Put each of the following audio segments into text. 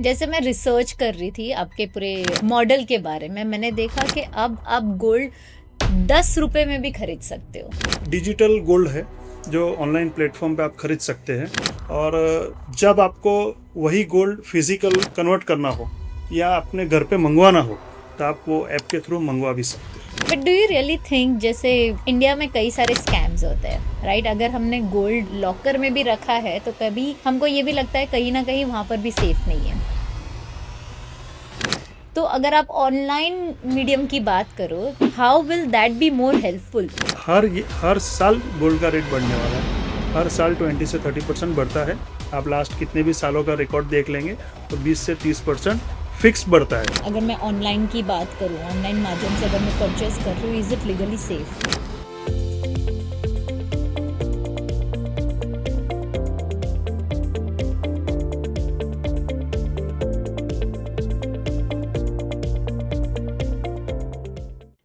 जैसे मैं रिसर्च कर रही थी आपके पूरे मॉडल के बारे में, मैंने देखा कि अब आप गोल्ड 10 रुपए में भी खरीद सकते हो। डिजिटल गोल्ड है जो ऑनलाइन प्लेटफॉर्म पे आप खरीद सकते हैं। और जब आपको वही गोल्ड फिजिकल कन्वर्ट करना हो या अपने घर पे मंगवाना हो तो आप वो ऐप के थ्रू मंगवा भी सकते हैं। But do you really think, जैसे इंडिया में कई सारे स्कैम्स होते हैं राइट, अगर हमने गोल्ड लॉकर में भी रखा है तो कभी हमको ये भी लगता है कहीं ना कहीं वहां पर भी सेफ नहीं है। तो अगर आप ऑनलाइन मीडियम की बात करो, how will that be more helpful? हर साल गोल्ड का रेट बढ़ने वाला है। हर साल 20 से 30% बढ़ता है। आप लास्ट कितने भी सालों का रिकॉर्ड देख लेंगे तो 20 से 30% फिक्स बढ़ता है। अगर मैं ऑनलाइन की बात करूँ, ऑनलाइन माध्यम से अगर मैं परचेस कर रही हूँ, इज इट लीगली सेफ?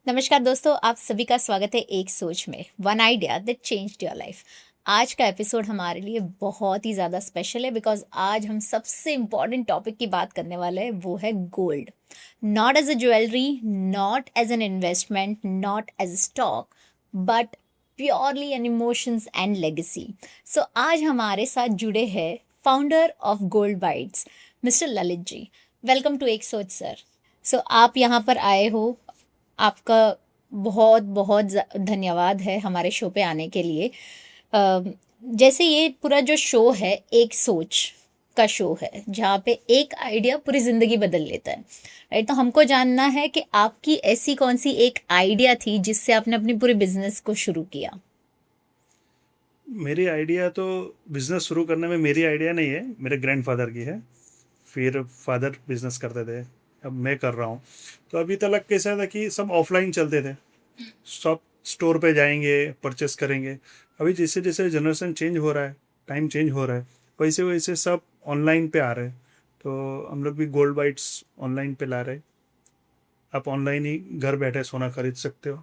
नमस्कार दोस्तों, आप सभी का स्वागत है एक सोच में, one idea that changed your life. आज का एपिसोड हमारे लिए बहुत ही ज़्यादा स्पेशल है बिकॉज आज हम सबसे इम्पॉर्टेंट टॉपिक की बात करने वाले हैं, वो है gold. Not as a jewellery, not as an investment, not as a stock, but purely an emotions and legacy. So आज हमारे साथ जुड़े हैं founder of Gold Bytes, mister Lalit ji. Welcome to Ek Soch sir. सो आप यहाँ पर आए हो, आपका बहुत बहुत धन्यवाद है हमारे शो पे आने के लिए। जैसे ये पूरा जो शो है एक सोच का शो है, जहाँ पे एक आइडिया पूरी ज़िंदगी बदल लेता है राइट। तो हमको जानना है कि आपकी ऐसी कौन सी एक आइडिया थी जिससे आपने अपनी पूरी बिजनेस को शुरू किया। मेरी आइडिया तो बिजनेस शुरू करने में मेरी आइडिया नहीं है, मेरे ग्रैंडफादर की है। फिर फादर बिजनेस करते थे, अब मैं कर रहा हूँ। तो अभी तक कैसा था कि सब ऑफलाइन चलते थे, सब स्टोर पे जाएंगे परचेस करेंगे। अभी जैसे जैसे जनरेशन चेंज हो रहा है, टाइम चेंज हो रहा है, वैसे वैसे सब ऑनलाइन पे आ रहे हैं। तो हम लोग भी गोल्ड बाइट्स ऑनलाइन पे ला रहे हैं। आप ऑनलाइन ही घर बैठे सोना खरीद सकते हो,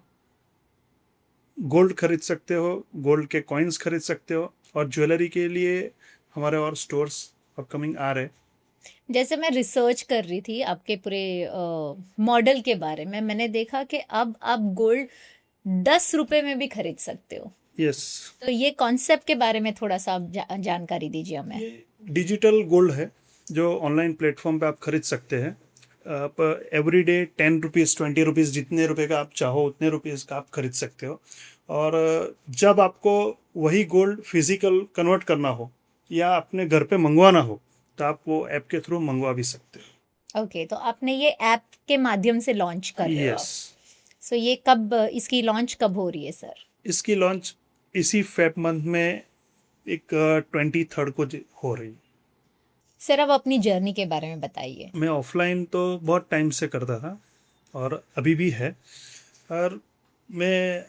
गोल्ड खरीद सकते हो, गोल्ड के कॉइन्स खरीद सकते हो। और ज्वेलरी के लिए हमारे और स्टोर्स अपकमिंग आ रहे हैं। जैसे मैं रिसर्च कर रही थी आपके पूरे मॉडल के बारे में, मैंने देखा कि अब आप गोल्ड 10 रुपए में भी खरीद सकते हो। यस, तो ये कॉन्सेप्ट के बारे में थोड़ा सा आप जानकारी दीजिए हमें। ये डिजिटल गोल्ड है जो ऑनलाइन प्लेटफॉर्म पे आप खरीद सकते हैं। आप एवरी डे 10 रुपीज़ 20 रुपीज़ जितने रुपए का आप चाहो उतने रुपीज़ का आप खरीद सकते हो। और जब आपको वही गोल्ड फिजिकल कन्वर्ट करना हो या अपने घर पे मंगवाना हो तो आप वो ऐप के थ्रू मंगवा भी सकते हो। ओके, तो आपने ये ऐप के माध्यम से लॉन्च कर रहे हो यस, आप। सो ये कब, इसकी लॉन्च कब हो रही है सर? इसकी लॉन्च इसी फेब मंथ में एक 23rd को हो रही है। सर अब अपनी जर्नी के बारे में बताइए। मैं ऑफलाइन तो बहुत टाइम से करता था और अभी भी है। और मैं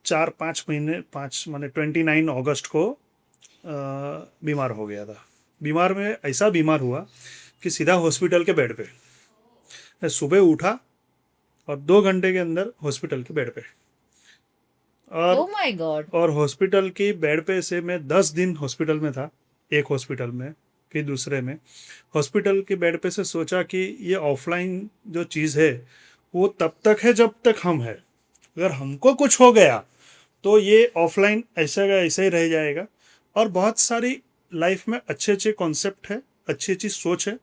4-5 महीने 5 माने 29 अगस्त को बीमार हो गया था। बीमार में ऐसा बीमार हुआ कि सीधा हॉस्पिटल के बेड पे। मैं सुबह उठा और 2 घंटे के अंदर हॉस्पिटल के बेड पे। ओह और माय गॉड। हॉस्पिटल की बेड पे से मैं 10 दिन हॉस्पिटल में था। एक हॉस्पिटल में, फिर दूसरे में। हॉस्पिटल के बेड पे से सोचा कि ये ऑफलाइन जो चीज़ है वो तब तक है जब तक हम है। अगर हमको कुछ हो गया तो ये ऑफलाइन ऐसा का ऐसा ही रह जाएगा। और बहुत सारी लाइफ में अच्छे अच्छे कॉन्सेप्ट है, अच्छी अच्छी सोच है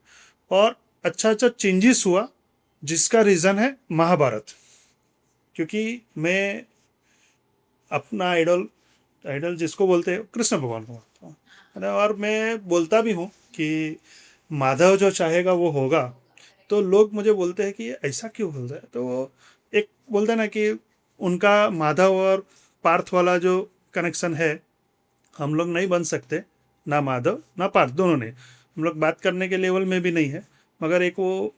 और अच्छा अच्छा चेंजेस हुआ, जिसका रीज़न है महाभारत। क्योंकि मैं अपना आइडल आइडल जिसको बोलते हैं कृष्ण भगवान को मानता हूँ। और मैं बोलता भी हूँ कि माधव जो चाहेगा वो होगा। तो लोग मुझे बोलते हैं कि ये ऐसा क्यों बोलता है, तो वो एक बोलते हैं ना कि उनका माधव और पार्थ वाला जो कनेक्शन है, हम लोग नहीं बन सकते, ना माधव ना पार्थ, दोनों ने। हम लोग बात करने के लेवल में भी नहीं है। मगर एक वो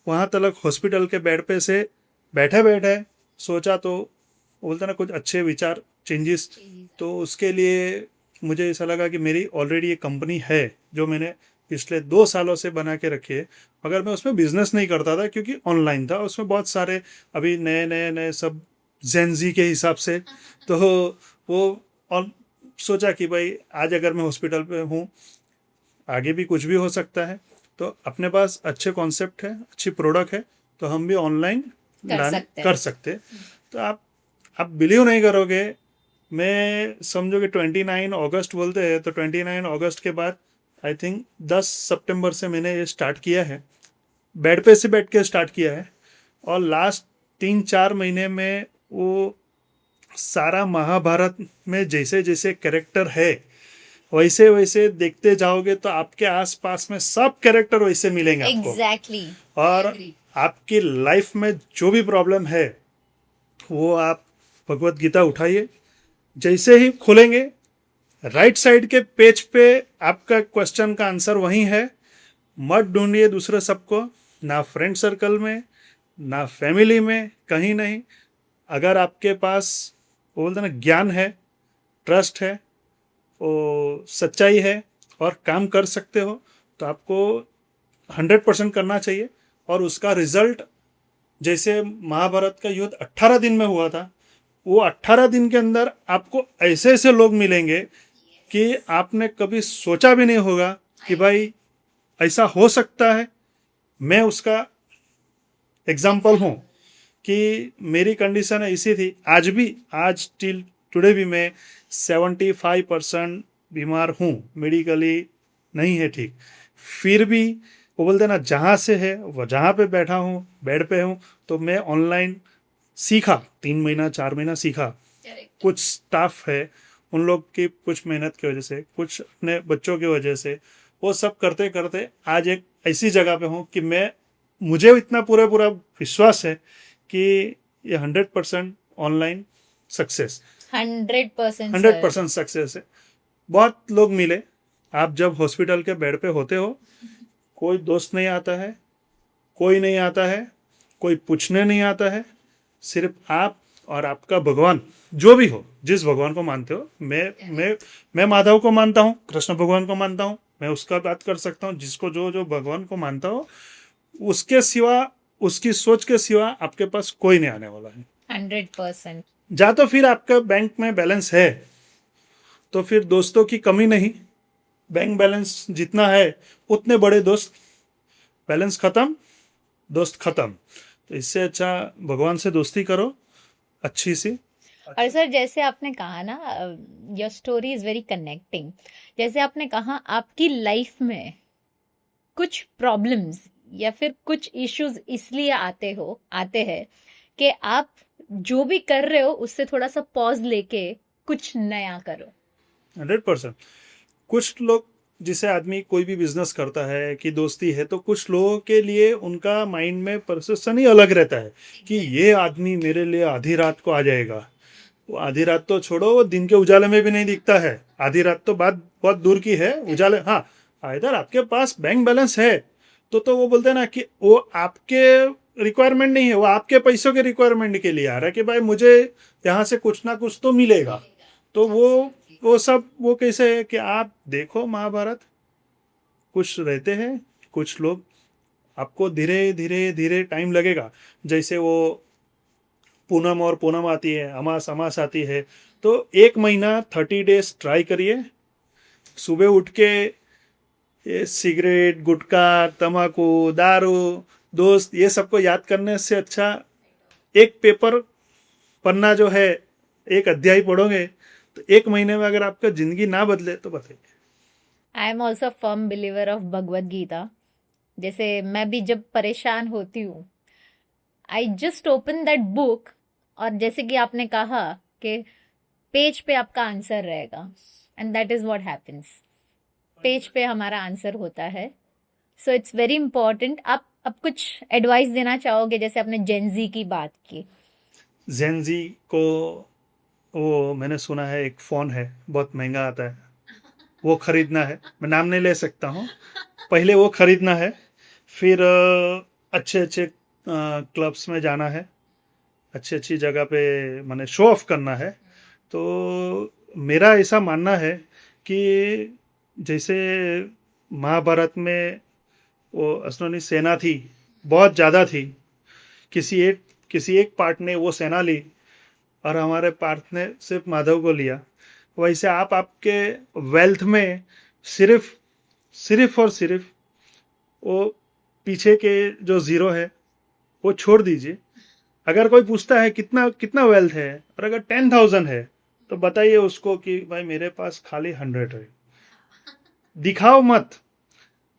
वहाँ तक हॉस्पिटल के बेड पे से बैठे बैठे सोचा, तो बोलते ना कुछ अच्छे विचार, चेंजेस। तो उसके लिए मुझे ऐसा लगा कि मेरी ऑलरेडी एक कंपनी है जो मैंने पिछले 2 सालों से बना के रखी है। मगर मैं उसमें बिजनेस नहीं करता था क्योंकि ऑनलाइन था। उसमें बहुत सारे अभी नए नए नए सब जेनजी के हिसाब से। तो वो और सोचा कि भाई आज अगर मैं हॉस्पिटल पे हूँ, आगे भी कुछ भी हो सकता है। तो अपने पास अच्छे कॉन्सेप्ट है, अच्छी प्रोडक्ट है, तो हम भी ऑनलाइन कर सकते हैं। तो आप बिलीव नहीं करोगे, मैं समझो कि 29 अगस्त बोलते हैं, तो 29 अगस्त के बाद आई थिंक 10 सितंबर से मैंने ये स्टार्ट किया है, बेड पे से बैठ के स्टार्ट किया है। और लास्ट 3-4 महीने में वो सारा महाभारत में जैसे जैसे कैरेक्टर है वैसे वैसे देखते जाओगे तो आपके आसपास में सब कैरेक्टर वैसे मिलेंगे आपको। एग्जैक्टली। और आपकी लाइफ में जो भी प्रॉब्लम है वो आप भगवत गीता उठाइए, जैसे ही खोलेंगे राइट साइड के पेज पे आपका क्वेश्चन का आंसर वहीं है। मत ढूंढिए दूसरे सबको, ना फ्रेंड सर्कल में, ना फैमिली में, कहीं नहीं। अगर आपके पास वो बोलते ना ज्ञान है, ट्रस्ट है, वो सच्चाई है और काम कर सकते हो, तो आपको 100% करना चाहिए। और उसका रिजल्ट, जैसे महाभारत का युद्ध 18 दिन में हुआ था, वो 18 दिन के अंदर आपको ऐसे ऐसे लोग मिलेंगे कि आपने कभी सोचा भी नहीं होगा कि भाई ऐसा हो सकता है। मैं उसका एग्जाम्पल हूँ कि मेरी कंडीशन ऐसी थी, आज टिल टुडे भी मैं 75% बीमार हूँ, मेडिकली नहीं है ठीक। फिर भी वो बोलते ना जहाँ से है वो जहाँ पे बैठा हूँ, बेड पे हूँ, तो मैं ऑनलाइन सीखा, 3 महीना 4 महीना सीखा। कुछ स्टाफ है उन लोग की कुछ मेहनत की वजह से, कुछ अपने बच्चों की वजह से, वो सब करते करते आज एक ऐसी जगह पे हूँ कि मुझे इतना पूरा पूरा विश्वास है कि ये 100% ऑनलाइन सक्सेस, 100% सक्सेस है। बहुत लोग मिले, आप जब हॉस्पिटल के बेड पे होते हो, कोई दोस्त नहीं आता है, कोई नहीं आता है, कोई पूछने नहीं आता है, सिर्फ आप और आपका भगवान, जो भी हो, जिस भगवान को मानते हो। मैं माधव को मानता हूँ, कृष्ण भगवान को मानता हूँ, मैं उसका बात कर सकता हूँ। जिसको जो जो भगवान को मानता हो, उसके सिवा, उसकी सोच के सिवा आपके पास कोई नहीं आने वाला है। 100%। या तो फिर आपका बैंक में बैलेंस है तो फिर दोस्तों की कमी नहीं, बैंक बैलेंस जितना है उतने बड़े दोस्त, बैलेंस खत्म दोस्त खत्म। तो इससे अच्छा भगवान से दोस्ती करो अच्छी सी। और सर जैसे आपने कहा ना, your story is very connecting. जैसे आपने कहा आपकी लाइफ में कुछ प्रॉब्लम्स या फिर कुछ इश्यूज इसलिए आते हैं कि आप जो भी कर रहे हो उससे थोड़ा सा पॉज लेके कुछ नया करो। 100%। कुछ लोग, जिसे आदमी कोई भी बिजनेस करता है कि दोस्ती है, तो कुछ लोगों के लिए उनका माइंड में परसेप्शन ही अलग रहता है कि ये आदमी मेरे लिए आधी रात को आ जाएगा। वो आधी रात तो छोड़ो, वो दिन के उजाले में भी नहीं दिखता है। आधी रात तो बात बहुत दूर की है, उजाले, हाँ, इधर आपके पास बैंक बैलेंस है तो वो बोलते हैं ना कि वो आपके रिक्वायरमेंट नहीं है, वो आपके पैसों के रिक्वायरमेंट के लिए आ रहा है कि भाई मुझे यहाँ से कुछ ना कुछ तो मिलेगा। तो वो सब, वो कैसे है कि आप देखो महाभारत, कुछ रहते हैं कुछ लोग, आपको धीरे धीरे धीरे टाइम लगेगा। जैसे वो पूनम और पूनम आती है, अमास अमास आती है, तो 1 महीना 30 डेज ट्राई करिए। सुबह उठ के ये सिगरेट, गुटखा, तम्बाकू, दारू, दोस्त, ये सबको याद करने से अच्छा एक पेपर पन्ना जो है, एक अध्याय पढ़ोगे तो 1 महीने में अगर आपका जिंदगी ना बदले तो बताइए। I am also firm believer of Bhagavad Gita. जैसे मैं भी जब परेशान होती हूँ, I just open that book, और जैसे कि आपने कहा कि पेज पे आपका आंसर रहेगा, and that is what happens. Page पे हमारा आंसर होता है। So it's very important. आप अब कुछ एडवाइस देना चाहोगे? जैसे आपने जेनजी की बात की। जेनजी को, वो मैंने सुना है एक फ़ोन है बहुत महंगा आता है, वो खरीदना है। मैं नाम नहीं ले सकता हूँ, पहले वो खरीदना है, फिर अच्छे अच्छे क्लब्स में जाना है, अच्छी अच्छी जगह पे मैंने शो ऑफ करना है। तो मेरा ऐसा मानना है कि जैसे महाभारत में वो असुरों सेना थी, बहुत ज़्यादा थी, किसी एक पार्ट ने वो सेना ली और हमारे पार्ट ने सिर्फ माधव को लिया। वैसे आप आपके वेल्थ में सिर्फ सिर्फ और सिर्फ वो पीछे के जो ज़ीरो है वो छोड़ दीजिए। अगर कोई पूछता है कितना कितना वेल्थ है, और अगर 10,000 है, तो बताइए उसको कि भाई मेरे पास खाली 100 है। दिखाओ मत।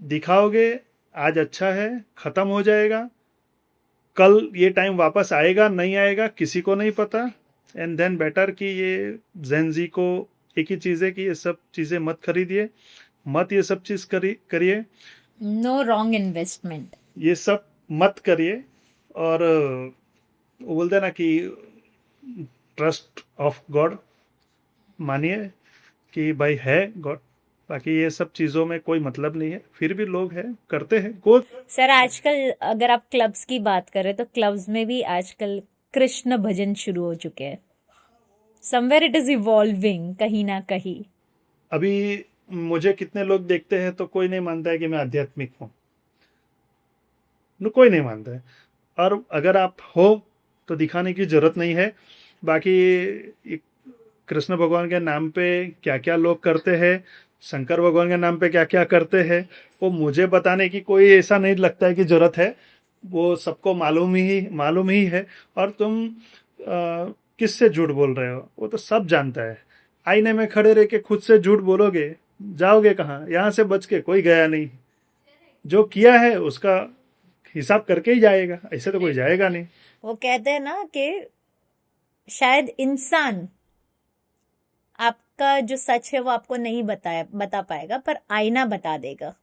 दिखाओगे आज अच्छा है, खत्म हो जाएगा, कल ये टाइम वापस आएगा नहीं आएगा किसी को नहीं पता। एंड देन बेटर कि ये जेनजी को एक ही चीज़ है कि ये सब चीज़ें मत खरीदिए, मत ये सब चीज़ करिए, नो रॉन्ग इन्वेस्टमेंट। ये सब मत करिए। और वो बोलते हैं ना कि ट्रस्ट ऑफ गॉड, मानिए कि भाई है गॉड, बाकी ये सब चीज़ों में कोई मतलब नहीं है। फिर भी लोग हैं, करते हैं को। सर आजकल अगर आप क्लब्स की बात करें तो क्लब्स में भी आजकल कृष्ण भजन शुरू हो चुके हैं। समवेयर इट इज इवॉल्विंग कहीं ना कहीं। अभी मुझे कितने लोग देखते हैं तो कोई नहीं मानता है कि मैं आध्यात्मिक हूँ, कोई नहीं मानता है। और अगर आप हो तो दिखाने की जरूरत नहीं है। बाकी कृष्ण भगवान के नाम पे क्या क्या लोग करते हैं, शंकर भगवान के नाम पे क्या क्या करते हैं, वो मुझे बताने की कोई ऐसा नहीं लगता है कि जरूरत है। वो सबको मालूम ही है। और तुम किससे झूठ बोल रहे हो वो तो सब जानता है। आईने में खड़े रह के खुद से झूठ बोलोगे, जाओगे कहाँ? यहाँ से बच के कोई गया नहीं। जो किया है उसका हिसाब करके ही जाएगा, ऐसे तो कोई जाएगा नहीं। वो कहते हैं ना कि शायद इंसान आपका जो सच है वो आपको नहीं बता पाएगा, पर आईना बता देगा।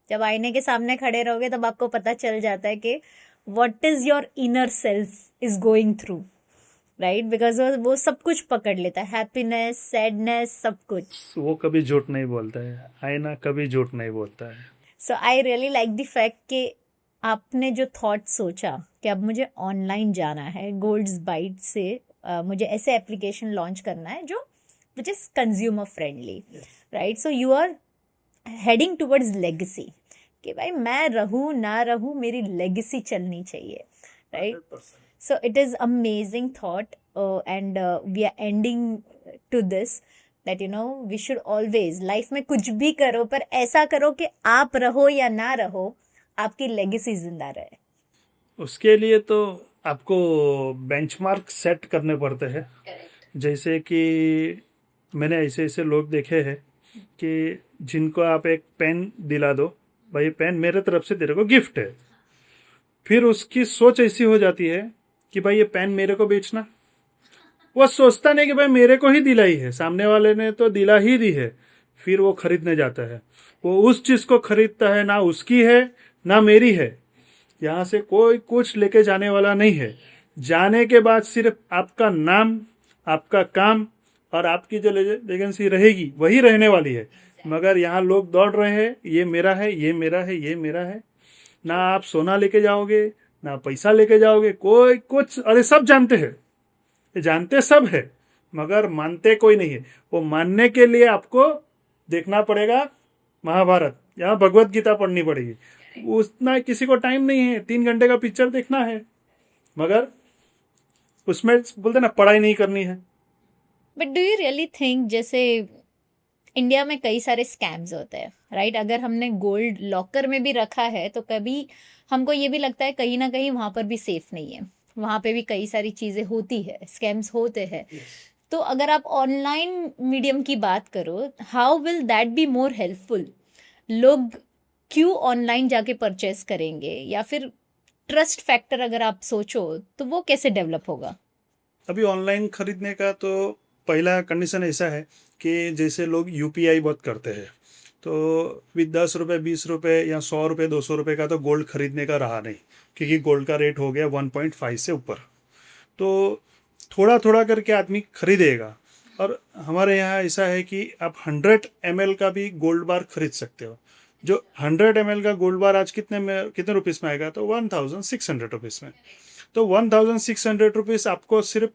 जब आईने के सामने खड़े रहोगे तब आपको पता चल जाता है कि what is your inner self is going through, right? Because वो सब कुछ पकड़ लेता है, हैप्पीनेस, सैडनेस, सब कुछ। वो कभी झूठ नहीं बोलता है, आईना कभी झूठ नहीं बोलता है। So I really like the fact कि आपने जो थॉट सोचा कि अब मुझे ऑनलाइन जाना है, गोल्ड्स बाइट से मुझे ऐसे एप्लीकेशन लॉन्च करना है जो which is consumer friendly, right? So you are heading towards legacy कि भाई मैं रहूं ना रहूं मेरी लेगेसी चलनी चाहिए, right? So it is amazing thought, and we are ending to this that we should always life में कुछ भी करो पर ऐसा करो कि आप रहो या ना रहो आपकी लेगेसी जिंदा रहे। उसके लिए तो आपको बेंचमार्क सेट करने पड़ते हैं। जैसे कि मैंने ऐसे ऐसे लोग देखे हैं कि जिनको आप एक पेन दिला दो, भाई पेन मेरे तरफ से तेरे को गिफ्ट है, फिर उसकी सोच ऐसी हो जाती है कि भाई ये पेन मेरे को बेचना। वो सोचता नहीं कि भाई मेरे को ही दिलाई है, सामने वाले ने तो दिला ही दी है। फिर वो खरीदने जाता है, वो उस चीज को खरीदता है, ना उसकी है ना मेरी है। यहाँ से कोई कुछ लेके जाने वाला नहीं है। जाने के बाद सिर्फ आपका नाम, आपका काम और आपकी जो लेगेसी रहेगी वही रहने वाली है। मगर यहाँ लोग दौड़ रहे हैं, ये मेरा है, ये मेरा है, ये मेरा है। ना आप सोना लेके जाओगे ना पैसा लेके जाओगे, कोई कुछ, अरे सब जानते हैं, ये जानते सब है, मगर मानते कोई नहीं है। वो मानने के लिए आपको देखना पड़ेगा महाभारत या भगवत गीता पढ़नी पड़ेगी। उतना किसी को टाइम नहीं है, 3 घंटे का पिक्चर देखना है, मगर उसमें बोलते ना पढ़ाई नहीं करनी है। But do you really think, जैसे इंडिया में कई सारे स्कैम्स होते हैं, राइट? अगर हमने गोल्ड लॉकर में भी रखा है तो कभी हमको ये भी लगता है कहीं ना कहीं वहां पर भी सेफ नहीं है, वहां पे भी कई सारी चीजें होती है, स्कैम्स होते हैं। तो अगर आप ऑनलाइन मीडियम की बात करो, how will that be more helpful? लोग क्यों ऑनलाइन जाके परचेस करेंगे, या फिर ट्रस्ट फैक्टर अगर आप सोचो तो वो कैसे डेवलप होगा? अभी ऑनलाइन खरीदने का तो पहला कंडीशन ऐसा है कि जैसे लोग यूपीआई बहुत करते हैं, तो विद 10 रुपये 20 रुपये या 100 रुपये 200 रुपये का तो गोल्ड खरीदने का रहा नहीं, क्योंकि गोल्ड का रेट हो गया 1.5 से ऊपर। तो थोड़ा थोड़ा करके आदमी खरीदेगा। और हमारे यहाँ ऐसा है कि आप 100 ml का भी गोल्ड बार खरीद सकते हो। जो 100 ml का गोल्ड बार आज कितने रुपीस में आएगा? तो 1600 रुपीस में। तो 1600 रुपीस आपको सिर्फ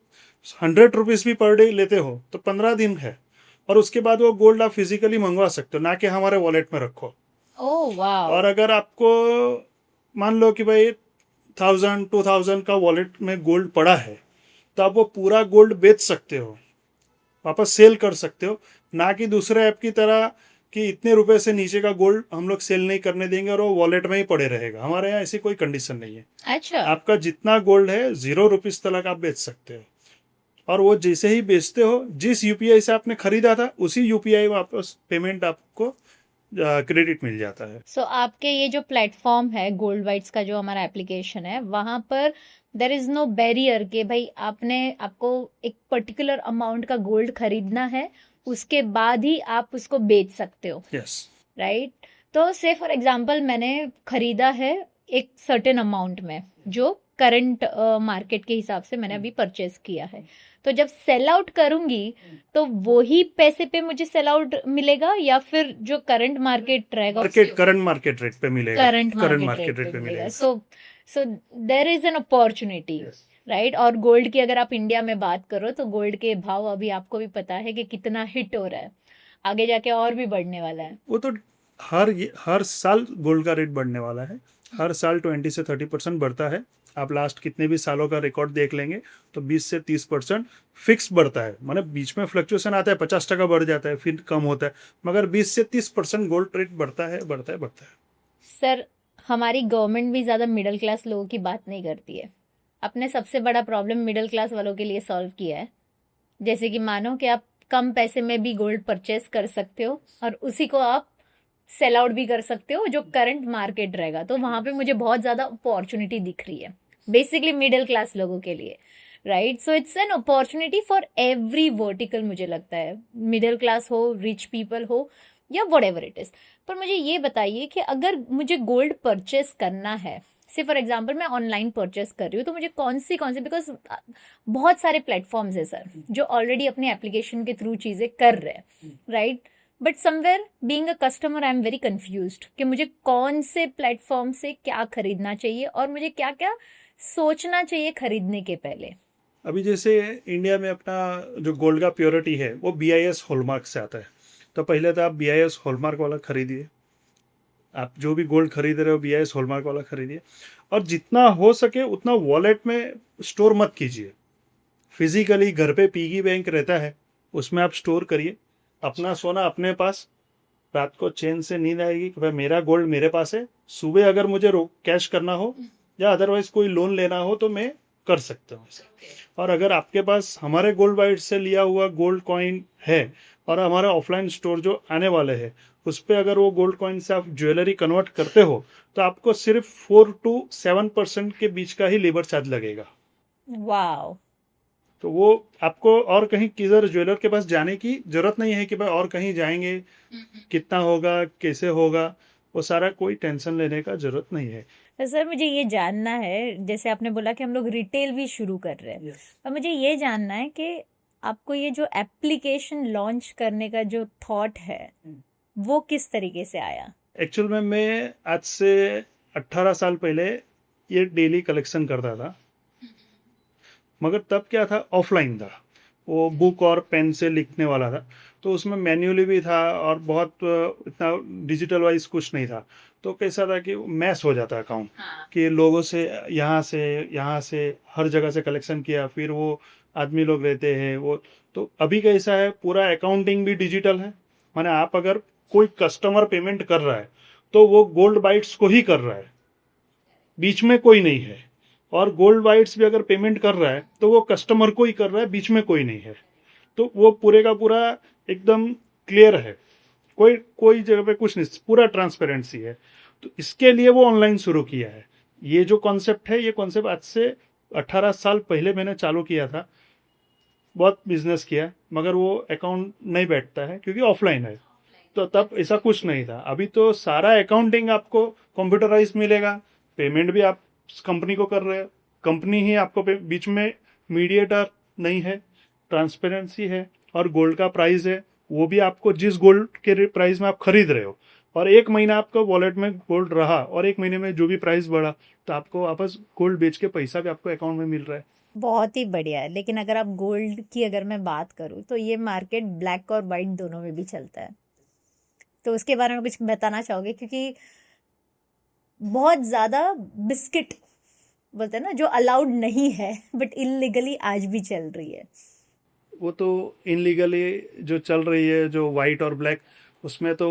100 रुपीस भी पर डे लेते हो तो 15 दिन है। और उसके बाद वो गोल्ड आप फिजिकली मंगवा सकते हो, ना कि हमारे वॉलेट में रखो। ओह वाह। और अगर आपको मान लो कि भाई 1000-2000 का वॉलेट में गोल्ड पड़ा है, तो आप वो पूरा गोल्ड बेच सकते हो, वापस सेल कर सकते हो। ना कि दूसरे ऐप की तरह कि इतने रुपए से नीचे का गोल्ड हम लोग सेल नहीं करने देंगे और वो वॉलेट में ही पड़े रहेगा। हमारे यहाँ ऐसी कोई कंडीशन नहीं है। अच्छा। आपका जितना गोल्ड है ₹0 तक आप बेच सकते हो, और वो जैसे ही बेचते हो, जिस यूपीआई से आपने खरीदा था उसी यूपीआई वापस पेमेंट आपको क्रेडिट मिल जाता है। सो आपके ये जो प्लेटफॉर्म है गोल्ड वाइट्स का, जो हमारा एप्लीकेशन है, वहां पर देर इज नो बैरियर कि भाई आपको एक पर्टिकुलर अमाउंट का गोल्ड खरीदना है, उसके बाद ही आप उसको बेच सकते हो, यस। राइट? तो से फॉर एग्जांपल मैंने खरीदा है एक सर्टेन अमाउंट में, जो करंट मार्केट के हिसाब से मैंने अभी परचेज किया है, तो जब सेल आउट करूंगी तो वो ही पैसे पे मुझे सेल आउट मिलेगा, या फिर जो करंट मार्केट रहेगा करंट मार्केट रेट पे मिलेगा। करंट मार्केट रेट पे मिलेगा? So there is an opportunity, right? और गोल्ड की अगर आप इंडिया में बात करो तो गोल्ड के भाव अभी आपको भी पता है कि कितना हिट हो रहा है, आगे जाके और भी बढ़ने वाला है। वो तो हर साल गोल्ड का रेट बढ़ने वाला है। हर साल 20 से 30% बढ़ता है। आप लास्ट कितने भी सालों का रिकॉर्ड देख लेंगे तो 20 से 30% फिक्स बढ़ता है। माने बीच में फ्लक्चुएशन आता है, 50% बढ़ जाता है, फिर कम होता है, मगर 20 से 30% गोल्ड रेट बढ़ता है, बढ़ता है, बढ़ता है। सर, हमारी गवर्नमेंट भी ज़्यादा मिडिल क्लास लोगों की बात नहीं करती है। अपने सबसे बड़ा प्रॉब्लम मिडिल क्लास वालों के लिए सॉल्व किया है, जैसे कि मानो कि आप कम पैसे में भी गोल्ड परचेस कर सकते हो और उसी को आप सेल आउट भी कर सकते हो जो करंट मार्केट रहेगा। तो वहां पे मुझे बहुत ज़्यादा अपॉर्चुनिटी दिख रही है, बेसिकली मिडिल क्लास लोगों के लिए, right? So it's an opportunity for every vertical, मुझे लगता है, मिडिल क्लास हो, रिच पीपल हो, या वट एवर इट इज। पर मुझे ये बताइए कि अगर मुझे गोल्ड परचेस करना है, से फॉर एग्जाम्पल मैं ऑनलाइन परचेस कर रही हूँ, तो मुझे कौन सी बिकॉज बहुत सारे प्लेटफॉर्म्स है सर जो ऑलरेडी अपने एप्लीकेशन के थ्रू चीज़ें कर रहे हैं, right? But somewhere being a customer I am very confused कि मुझे कौन से प्लेटफॉर्म से क्या खरीदना चाहिए और मुझे क्या क्या सोचना चाहिए खरीदने के पहले। अभी जैसे इंडिया में अपना जो गोल्ड का प्योरिटी है वो BIS हॉलमार्क से आता है, तो पहले तो आप BIS हॉलमार्क वाला खरीदिए। आप जो भी गोल्ड खरीद रहे हो BIS हॉलमार्क वाला खरीदिए, और जितना हो सके उतना वॉलेट में स्टोर मत कीजिए। फिजिकली घर पे पिगी बैंक रहता है, उसमें आप स्टोर करिए अपना सोना अपने पास। रात को चैन से नींद आएगी कि भाई मेरा गोल्ड मेरे पास है। सुबह अगर मुझे कैश करना हो या अदरवाइज कोई लोन लेना हो तो मैं कर सकता हूँ। और अगर आपके पास हमारे गोल्ड वाइट से लिया हुआ गोल्ड कॉइन है और हमारे ऑफलाइन स्टोर जो आने वाले हैं उस पर अगर वो गोल्ड कॉइन से आप ज्वेलरी कन्वर्ट करते हो तो आपको सिर्फ 4 to 7% के बीच का ही लेबर चार्ज लगेगा। वाओ। तो वो आपको और कहीं किधर ज्वेलर के पास जाने की जरूरत नहीं है कि भाई और कहीं जाएंगे कितना होगा कैसे होगा, वो सारा कोई टेंशन लेने का जरूरत नहीं है। तो सर मुझे ये जानना है, जैसे आपने बोला कि हम लोग रिटेल भी शुरू कर रहे हैं, और मुझे ये जानना है कि आपको ये जो एप्लीकेशन लॉन्च करने का जो थॉट है वो किस तरीके से आया? एक्चुअल में मैं आज से 18 साल पहले ये डेली कलेक्शन करता था, मगर तब क्या था, ऑफलाइन था, वो बुक और पेन से लिखने वाला था, तो उसमें मैन्युअली भी था और बहुत इतना डिजिटल वाइज कुछ नहीं था। तो कैसा था कि मैस हो जाता अकाउंट, कि लोगों से यहाँ से हर जगह से कलेक्शन किया, फिर वो आदमी लोग रहते हैं वो। तो अभी कैसा है, पूरा अकाउंटिंग भी डिजिटल है। माने आप अगर कोई कस्टमर पेमेंट कर रहा है तो वो गोल्ड बाइट्स को ही कर रहा है, बीच में कोई नहीं है। और गोल्ड बाइट्स भी अगर पेमेंट कर रहा है तो वो कस्टमर को ही कर रहा है, बीच में कोई नहीं है। तो वो पूरे का पूरा एकदम क्लियर है, कोई कोई जगह पे कुछ नहीं, पूरा ट्रांसपेरेंसी है। तो इसके लिए वो ऑनलाइन शुरू किया है। ये जो कॉन्सेप्ट है, ये कॉन्सेप्ट आज से 18 साल पहले मैंने चालू किया था। बहुत बिजनेस किया, मगर वो अकाउंट नहीं बैठता है क्योंकि ऑफलाइन है। तो तब ऐसा कुछ नहीं था। अभी तो सारा अकाउंटिंग आपको कंप्यूटराइज मिलेगा, पेमेंट भी आप कंपनी को कर रहे हो, कंपनी ही आपको बीच में मीडिएटर नहीं है, ट्रांसपेरेंसी है। और गोल्ड का प्राइस है वो भी आपको जिस गोल्ड के प्राइस में आप खरीद रहे हो, और एक महीना आपका वॉलेट में गोल्ड रहा और एक महीने में जो भी प्राइस बढ़ा तो आपको वापस गोल्ड बेच के पैसा भी आपको अकाउंट में मिल रहा है। बहुत ही बढ़िया है। लेकिन अगर आप गोल्ड की अगर मैं बात करूँ तो ये मार्केट ब्लैक और वाइट दोनों में भी चलता है, तो उसके बारे में कुछ बताना चाहोगे? क्योंकि बहुत ज़्यादा बिस्किट बोलते हैं ना, जो अलाउड नहीं है बट इलीगली आज भी चल रही है। वो तो इनलीगली जो चल रही है, जो वाइट और ब्लैक, उसमें तो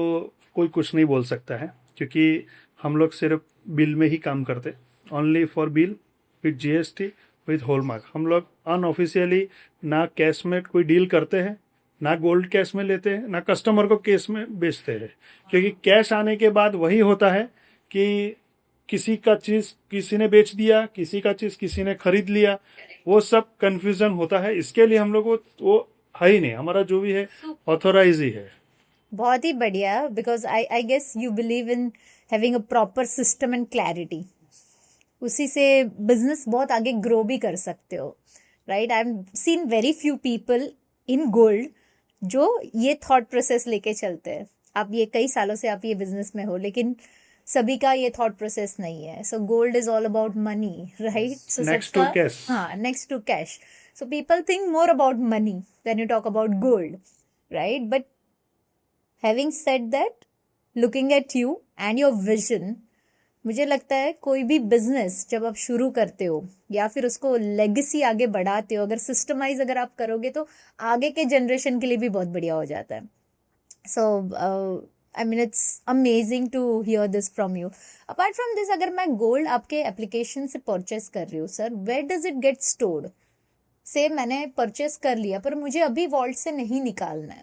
कोई कुछ नहीं बोल सकता है, क्योंकि हम लोग सिर्फ बिल में ही काम करते, only for bill with GST with hallmark. हम लोग अनऑफिशियली ना कैश में कोई डील करते हैं, ना गोल्ड कैश में लेते हैं, ना कस्टमर को कैश में बेचते हैं, क्योंकि कैश आने के बाद वही होता है कि किसी का चीज़ किसी ने बेच दिया, किसी का चीज़ किसी ने खरीद लिया, वो सब कंफ्यूजन होता है। इसके लिए हम लोग वो है ही नहीं, हमारा जो भी है ऑथोराइज ही है। बहुत ही बढ़िया, because I guess you believe in having a proper system and clarity. उसी से बिजनेस बहुत आगे ग्रो भी कर सकते हो, right? I have seen very few people in gold जो ये थॉट प्रोसेस लेके चलते हैं। आप ये कई सालों से आप ये बिजनेस में हो, लेकिन सभी का ये थॉट प्रोसेस नहीं है। So gold is all about money, right? So next to cash. हाँ, next to cash. So people think more about money when you talk about gold, right? But having said that, looking at you and your vision, मुझे लगता है कोई भी business जब आप शुरू करते हो या फिर उसको लेगेसी आगे बढ़ाते हो, अगर सिस्टमाइज अगर आप करोगे तो आगे के जनरेशन के लिए भी बहुत बढ़िया हो जाता है। So I mean it's amazing to hear this from you. Apart from this, अगर मैं गोल्ड आपके एप्लीकेशन से परचेस कर रही हूँ sir, where does it get stored? से मैंने परचेस कर लिया पर मुझे अभी वॉल्ट से नहीं निकालना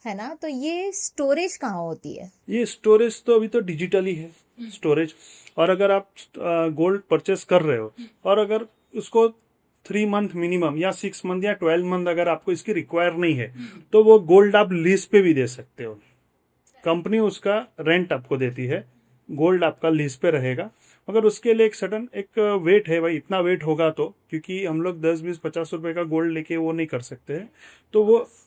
है ना, तो ये स्टोरेज कहाँ होती है? ये स्टोरेज तो अभी तो डिजिटली है स्टोरेज। और अगर आप गोल्ड परचेस कर रहे हो और अगर उसको 3 मंथ मिनिमम या 6 मंथ या 12 मंथ अगर आपको इसकी रिक्वायर नहीं है, तो वो गोल्ड आप लीज पे भी दे सकते हो। कंपनी उसका रेंट आपको देती है, गोल्ड आपका लीज पे रहेगा, मगर उसके लिए एक सडन एक वेट है भाई, इतना वेट होगा तो, क्योंकि हम लोग 10-20-50 रुपए का गोल्ड लेके वो नहीं कर सकते हैं। तो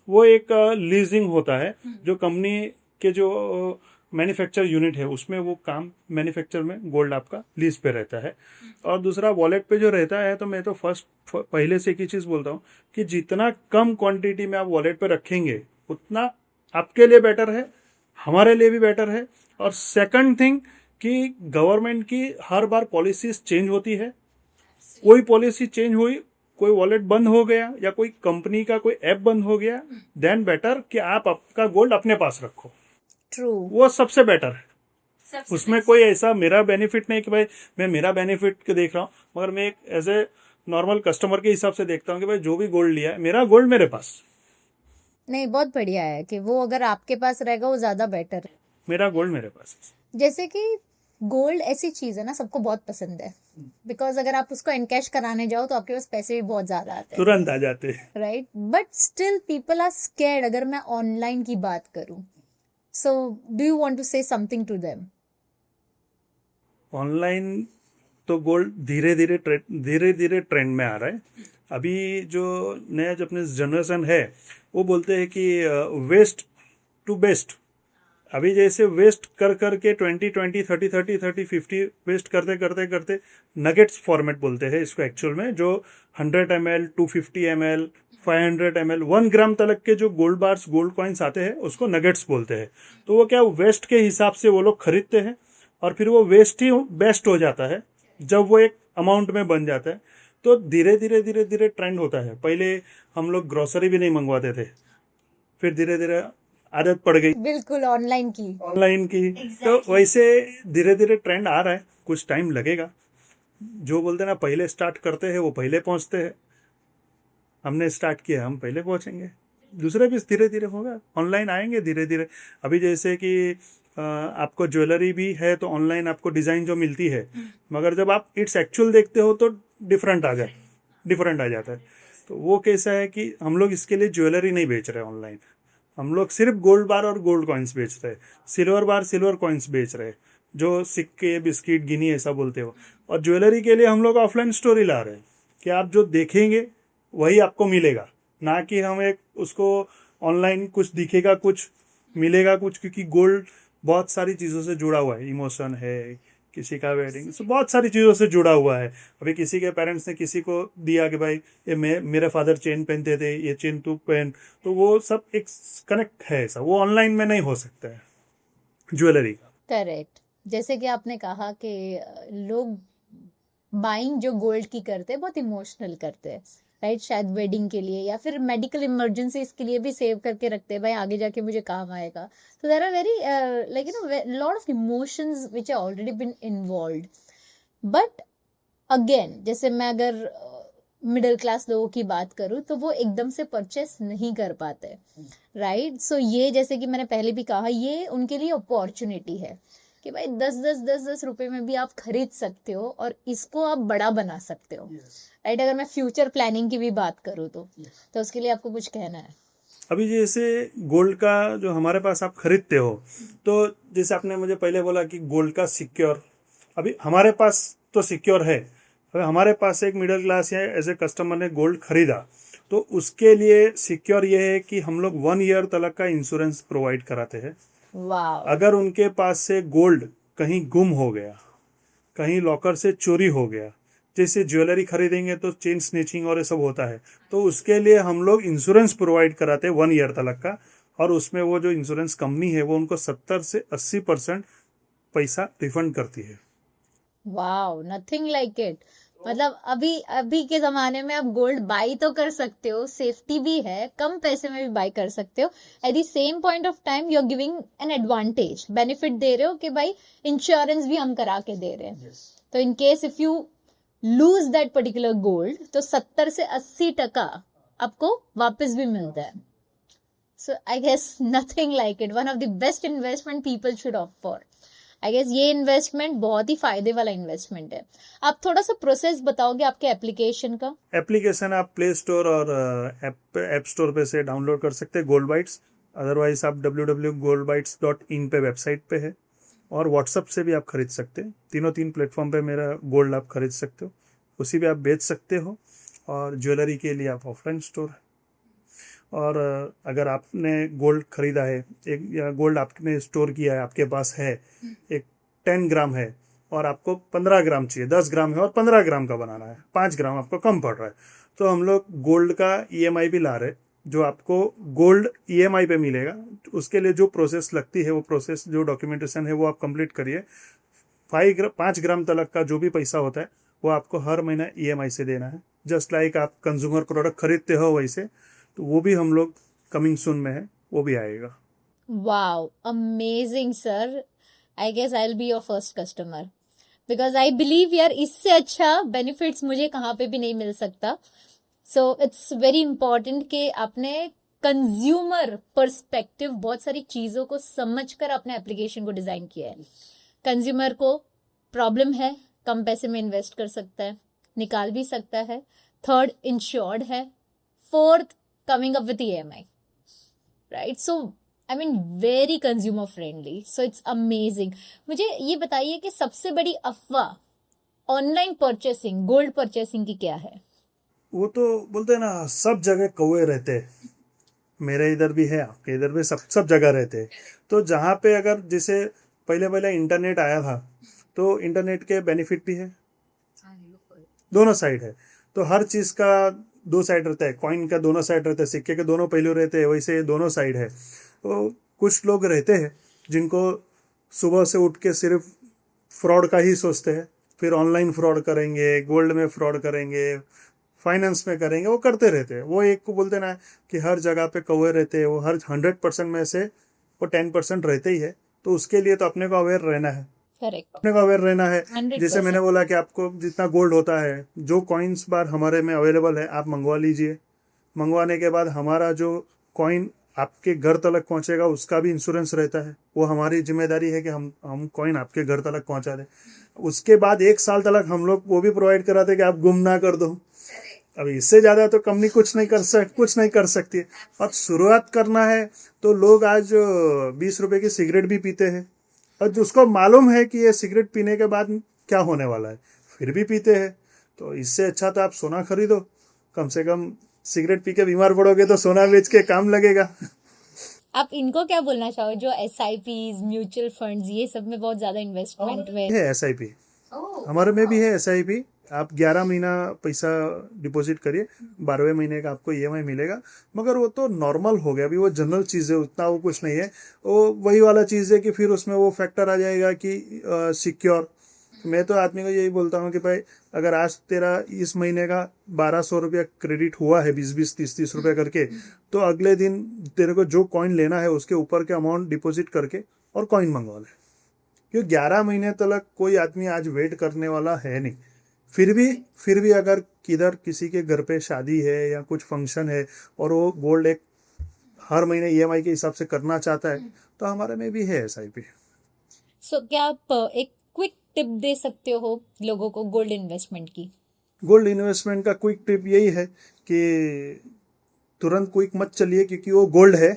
वो एक लीजिंग होता है, जो कंपनी के जो मैन्युफैक्चर यूनिट है उसमें वो काम मैन्युफैक्चर में गोल्ड आपका लीज पे रहता है। और दूसरा वॉलेट पे जो रहता है, तो मैं तो पहले से एक ही चीज़ बोलता हूँ कि जितना कम क्वांटिटी में आप वॉलेट पे रखेंगे उतना आपके लिए बेटर है, हमारे लिए भी बेटर है। और सेकंड थिंग कि गवर्नमेंट की हर बार पॉलिसीज चेंज होती है। कोई पॉलिसी चेंज हुई, कोई वॉलेट बंद हो गया या कोई कंपनी का कोई ऐप बंद हो गया, देन बेटर कि आप आपका गोल्ड अपने पास रखो। ट्रू, वो सबसे बेटर है। उसमें कोई ऐसा मेरा बेनिफिट नहीं कि भाई मैं मेरा बेनिफिट के देख रहा हूँ, मगर मैं एक एज ए नॉर्मल कस्टमर के हिसाब से देखता हूँ कि भाई जो भी गोल्ड लिया है, मेरा गोल्ड मेरे पास। नहीं, बहुत बढ़िया है कि वो अगर आपके पास रहेगा वो ज्यादा बेटर है। मेरा गोल्ड मेरे पास है। जैसे कि गोल्ड ऐसी चीज है ना, सबको बहुत पसंद है, बिकॉज अगर आप उसको एनकैश कराने जाओ तो आपके पास पैसे भी बहुत ज्यादा आते हैं, तुरंत आ जाते हैं, right? But still people are scared. अगर मैं ऑनलाइन की बात करूं, so do you want to say something to them? Online तो गोल्ड धीरे धीरे ट्रेंड में आ रहा है। अभी जो नया जो अपने जनरेशन है वो बोलते हैं कि वेस्ट टू बेस्ट। अभी जैसे वेस्ट कर करके 20-20 30-30 30-50 वेस्ट करते करते करते नगेट्स फॉर्मेट बोलते हैं इसको एक्चुअल में, जो 100 ml 250 ml 500 ml 1 ग्राम तक के जो गोल्ड बार्स गोल्ड कॉइन्स आते हैं उसको नगेट्स बोलते हैं। तो वो क्या वेस्ट के हिसाब से वो लोग खरीदते हैं और फिर वो वेस्ट ही बेस्ट हो जाता है जब वो एक अमाउंट में बन जाता है। तो धीरे धीरे ट्रेंड होता है। पहले हम लोग ग्रोसरी भी नहीं मंगवाते थे, फिर धीरे धीरे आदत पड़ गई बिल्कुल ऑनलाइन की। तो वैसे धीरे धीरे ट्रेंड आ रहा है, कुछ टाइम लगेगा। जो बोलते हैं ना पहले स्टार्ट करते हैं वो पहले पहुंचते हैं। हमने स्टार्ट किया, हम पहले पहुंचेंगे, दूसरे भी धीरे धीरे होगा, ऑनलाइन आएंगे धीरे धीरे। अभी जैसे कि आपको ज्वेलरी भी है तो ऑनलाइन आपको डिज़ाइन जो मिलती है, मगर जब आप इट्स एक्चुअल देखते हो तो डिफरेंट आ जाता है। तो वो कैसा है कि हम लोग इसके लिए ज्वेलरी नहीं बेच रहे ऑनलाइन, हम लोग सिर्फ गोल्ड बार और गोल्ड कॉइन्स बेच रहे हैं, सिल्वर बार सिल्वर कॉइन्स बेच रहे हैं, जो सिक्के बिस्किट गिनी ऐसा बोलते हो। और ज्वेलरी के लिए हम लोग ऑफलाइन स्टोरी ला रहे हैं कि आप जो देखेंगे वही आपको मिलेगा, ना कि हम एक उसको ऑनलाइन कुछ दिखेगा कुछ मिलेगा कुछ, क्योंकि गोल्ड बहुत सारी चीज़ों से जुड़ा हुआ है, इमोशन है, किसी का वेडिंग, so बहुत सारी चीज़ों से जुड़ा हुआ है। अभी किसी के पेरेंट्स ने किसी को दिया कि भाई ये मेरे फादर चेन पहनते थे, ये चेन तू पहन, तो वो सब एक कनेक्ट है, ऐसा वो ऑनलाइन में नहीं हो सकता है ज्वेलरी का। करेक्ट। जैसे कि आपने कहा कि लोग बाइंग जो गोल्ड की करते हैं बहुत इमोशनल करते हैं, राइट, शायद वेडिंग के लिए या फिर मेडिकल इमरजेंसीज के लिए भी सेव करके रखते हैं, भाई आगे जाके मुझे काम आएगा. तो there are very like lot of emotions which are already been involved. But again, जैसे मैं अगर मिडिल क्लास लोगों की बात करूं तो वो एकदम से परचेस नहीं कर पाते, राइट. सो ये, जैसे कि मैंने पहले भी कहा, ये उनके लिए अपॉर्चुनिटी है कि भाई 10-10 रुपए में भी आप खरीद सकते हो और इसको आप बड़ा बना सकते हो, राइट. अगर मैं फ्यूचर प्लानिंग की भी बात करूँ तो उसके लिए आपको कुछ कहना है? अभी जैसे गोल्ड का जो हमारे पास आप खरीदते हो, तो जैसे आपने मुझे पहले बोला कि गोल्ड का सिक्योर, अभी हमारे पास तो सिक्योर है. अगर हमारे पास एक मिडिल क्लास या एज ए कस्टमर ने गोल्ड खरीदा, तो उसके लिए सिक्योर ये है कि हम लोग 1 ईयर तक का इंश्योरेंस प्रोवाइड कराते हैं. वाह. अगर उनके पास से गोल्ड कहीं गुम हो गया, कहीं लॉकर से चोरी हो गया, जैसे ज्वेलरी खरीदेंगे तो चेन स्नेचिंग और ये सब होता है, तो उसके लिए हम लोग इंश्योरेंस प्रोवाइड कराते हैं 1 ईयर तक का. और उसमें वो जो इंश्योरेंस कंपनी है वो उनको 70 से 80% पैसा रिफंड करती है. Wow, nothing like it. मतलब अभी अभी के जमाने में आप गोल्ड बाई तो कर सकते हो, सेफ्टी भी है, कम पैसे में भी बाई कर सकते हो. At the same point of time you are giving an advantage, benefit दे रहे हो कि भाई इंश्योरेंस भी हम करा के दे रहे हैं. तो in case if you lose that particular gold, तो 70 से 80% आपको वापस भी मिलता है. So I guess nothing like it, one of the best investment people should opt for. I guess ये इन्वेस्टमेंट बहुत ही फायदे वाला इन्वेस्टमेंट है. आप थोड़ा सा प्रोसेस बताओगे आपके एप्लीकेशन का? एप्लीकेशन आप प्ले स्टोर और ऐप स्टोर पे से डाउनलोड कर सकते हैं, गोल्ड बाइट्स. अदरवाइज आप www.goldbytes.in पे वेबसाइट पे है, और व्हाट्सअप से भी आप खरीद सकते हैं. तीन प्लेटफॉर्म पे मेरा गोल्ड आप खरीद सकते हो, उसी पे आप बेच सकते हो. और ज्वेलरी के लिए आप ऑफलाइन स्टोर है. और अगर आपने गोल्ड खरीदा है, एक या गोल्ड आपने स्टोर किया है, आपके पास है, एक 10 ग्राम है और आपको 15 ग्राम चाहिए, 10 ग्राम है और 15 ग्राम का बनाना है, 5 ग्राम आपको कम पड़ रहा है, तो हम लोग गोल्ड का ईएमआई भी ला रहे, जो आपको गोल्ड ईएमआई पे मिलेगा. उसके लिए जो प्रोसेस लगती है, वो प्रोसेस जो डॉक्यूमेंटेशन है वो आप कंप्लीट करिए. 5 ग्राम तक का जो भी पैसा होता है वो आपको हर महीना ईएमआई से देना है. जस्ट लाइक आप कंज्यूमर प्रोडक्ट खरीदते हो वैसे, तो वो भी हम लोग कमिंग सून में है, वो भी आएगा. Wow, amazing sir. I guess I will be your first customer, because I believe यार इससे अच्छा बेनिफिट्स मुझे कहाँ पे भी नहीं मिल सकता. सो इट्स वेरी इंपॉर्टेंट कि आपने कंज्यूमर पर्सपेक्टिव बहुत सारी चीजों को समझकर अपने एप्लीकेशन को डिजाइन किया है. कंज्यूमर को प्रॉब्लम है, कम पैसे में इन्वेस्ट कर सकता है, निकाल भी सकता है. थर्ड, इंश्योर्ड है. Fourth, coming up with EMI, right? So I mean very consumer friendly, so it's amazing. मुझे ये बताइए कि सबसे बड़ी अफवाह ऑनलाइन परचेसिंग, गोल्ड परचेसिंग की क्या है? वो तो बोलते हैं ना, सब जगह कौवे रहते हैं. मेरे इधर भी है, आपके इधर भी, सब जगह रहते हैं. तो जहाँ पे अगर जैसे पहले पहले इंटरनेट आया था, तो इंटरनेट के बेनिफिट भी है, दोनों साइड है. तो हर चीज़ का 2 साइड रहता है, कॉइन का दोनों साइड रहता है, सिक्के के दोनों पहलू रहते हैं, वैसे दोनों साइड है. तो कुछ लोग रहते हैं जिनको सुबह से उठ के सिर्फ फ्रॉड का ही सोचते हैं, फिर ऑनलाइन फ्रॉड करेंगे, गोल्ड में फ्रॉड करेंगे, फाइनेंस में करेंगे, वो करते रहते हैं. वो एक को बोलते ना कि हर जगह पे कौवे रहते हैं, वो हर 100% में से वो 10% रहते ही है. तो उसके लिए तो अपने को अवेयर रहना है, करेक्ट, अपने को अवेयर रहना है. 100%. जैसे मैंने बोला कि आपको जितना गोल्ड होता है, जो कॉइन्स बार हमारे में अवेलेबल है, आप मंगवा लीजिए. मंगवाने के बाद हमारा जो कॉइन आपके घर तक पहुंचेगा, उसका भी इंश्योरेंस रहता है. वो हमारी जिम्मेदारी है कि हम कॉइन आपके घर तक पहुंचा दें. उसके बाद 1 साल तक हम लोग वो भी प्रोवाइड कराते कि आप गुम ना कर दो. अब इससे ज़्यादा तो कंपनी कुछ नहीं कर सकती. और शुरुआत करना है तो लोग आज 20 रुपए की सिगरेट भी पीते हैं, और जिसको मालूम है कि ये सिगरेट पीने के बाद क्या होने वाला है, फिर भी पीते हैं. तो इससे अच्छा तो आप सोना खरीदो, कम से कम सिगरेट पी के बीमार पड़ोगे तो सोना बेच के काम लगेगा. आप इनको क्या बोलना चाहो जो SIPs, म्यूचुअल फंड्स, ये सब में बहुत ज्यादा इन्वेस्टमेंट में है SIP, हमारे में भी है SIP. आप 11 महीना पैसा डिपॉजिट करिए, 12वें महीने का आपको EMI मिलेगा. मगर वो तो नॉर्मल हो गया, अभी वो जनरल चीज़ है, उतना वो कुछ नहीं है. वो वही वाला चीज़ है कि फिर उसमें वो फैक्टर आ जाएगा कि सिक्योर, मैं तो आदमी को यही बोलता हूँ कि भाई अगर आज तेरा इस महीने का 1200 रुपया क्रेडिट हुआ है, 20-20 30-30 रुपया करके, तो अगले दिन तेरे को जो कॉइन लेना है उसके ऊपर के अमाउंट डिपॉजिट करके और कॉइन मंगवा ले। क्योंकि 11 महीने तक कोई आदमी आज वेट करने वाला है नहीं। फिर भी अगर किधर किसी के घर पे शादी है या कुछ फंक्शन है और वो गोल्ड एक हर महीने ईएमआई के हिसाब से करना चाहता है, तो हमारे में भी है एसआईपी। सो क्या आप एक क्विक टिप दे सकते हो लोगों को गोल्ड इन्वेस्टमेंट की? गोल्ड इन्वेस्टमेंट का क्विक टिप यही है कि तुरंत क्विक मत चलिए क्योंकि वो गोल्ड है।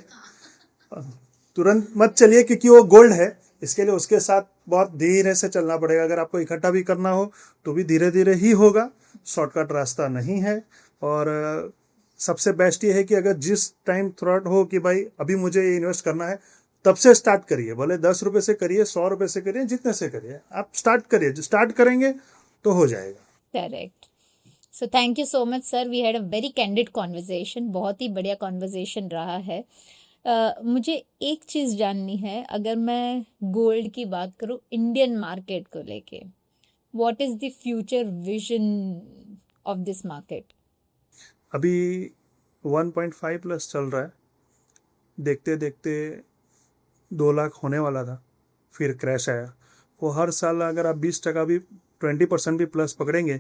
तुरंत मत चलिए क्योंकि वो गोल्ड है। इसके लिए उसके साथ बहुत धीरे से चलना पड़ेगा। अगर आपको इकट्ठा भी करना हो तो भी धीरे धीरे ही होगा, शॉर्टकट रास्ता नहीं है। और सबसे बेस्ट ये है कि अगर जिस टाइम थॉट हो कि भाई अभी मुझे ये इन्वेस्ट करना है, तब से स्टार्ट करिए। भले 10 रुपये से करिए, 100 रुपये से करिए, जितने से करिए, आप स्टार्ट करिए। स्टार्ट करेंगे तो हो जाएगा। Correct. So thank you so much sir, we had a very candid conversation. बहुत ही बढ़िया कॉन्वर्जेशन रहा है। मुझे एक चीज़ जाननी है, अगर मैं गोल्ड की बात करूँ इंडियन मार्केट को लेके, what is the future vision of this market? अभी 1.5 प्लस चल रहा है। देखते देखते 2 लाख होने वाला था, फिर क्रैश आया। वो हर साल अगर आप 20% भी 20% भी प्लस पकड़ेंगे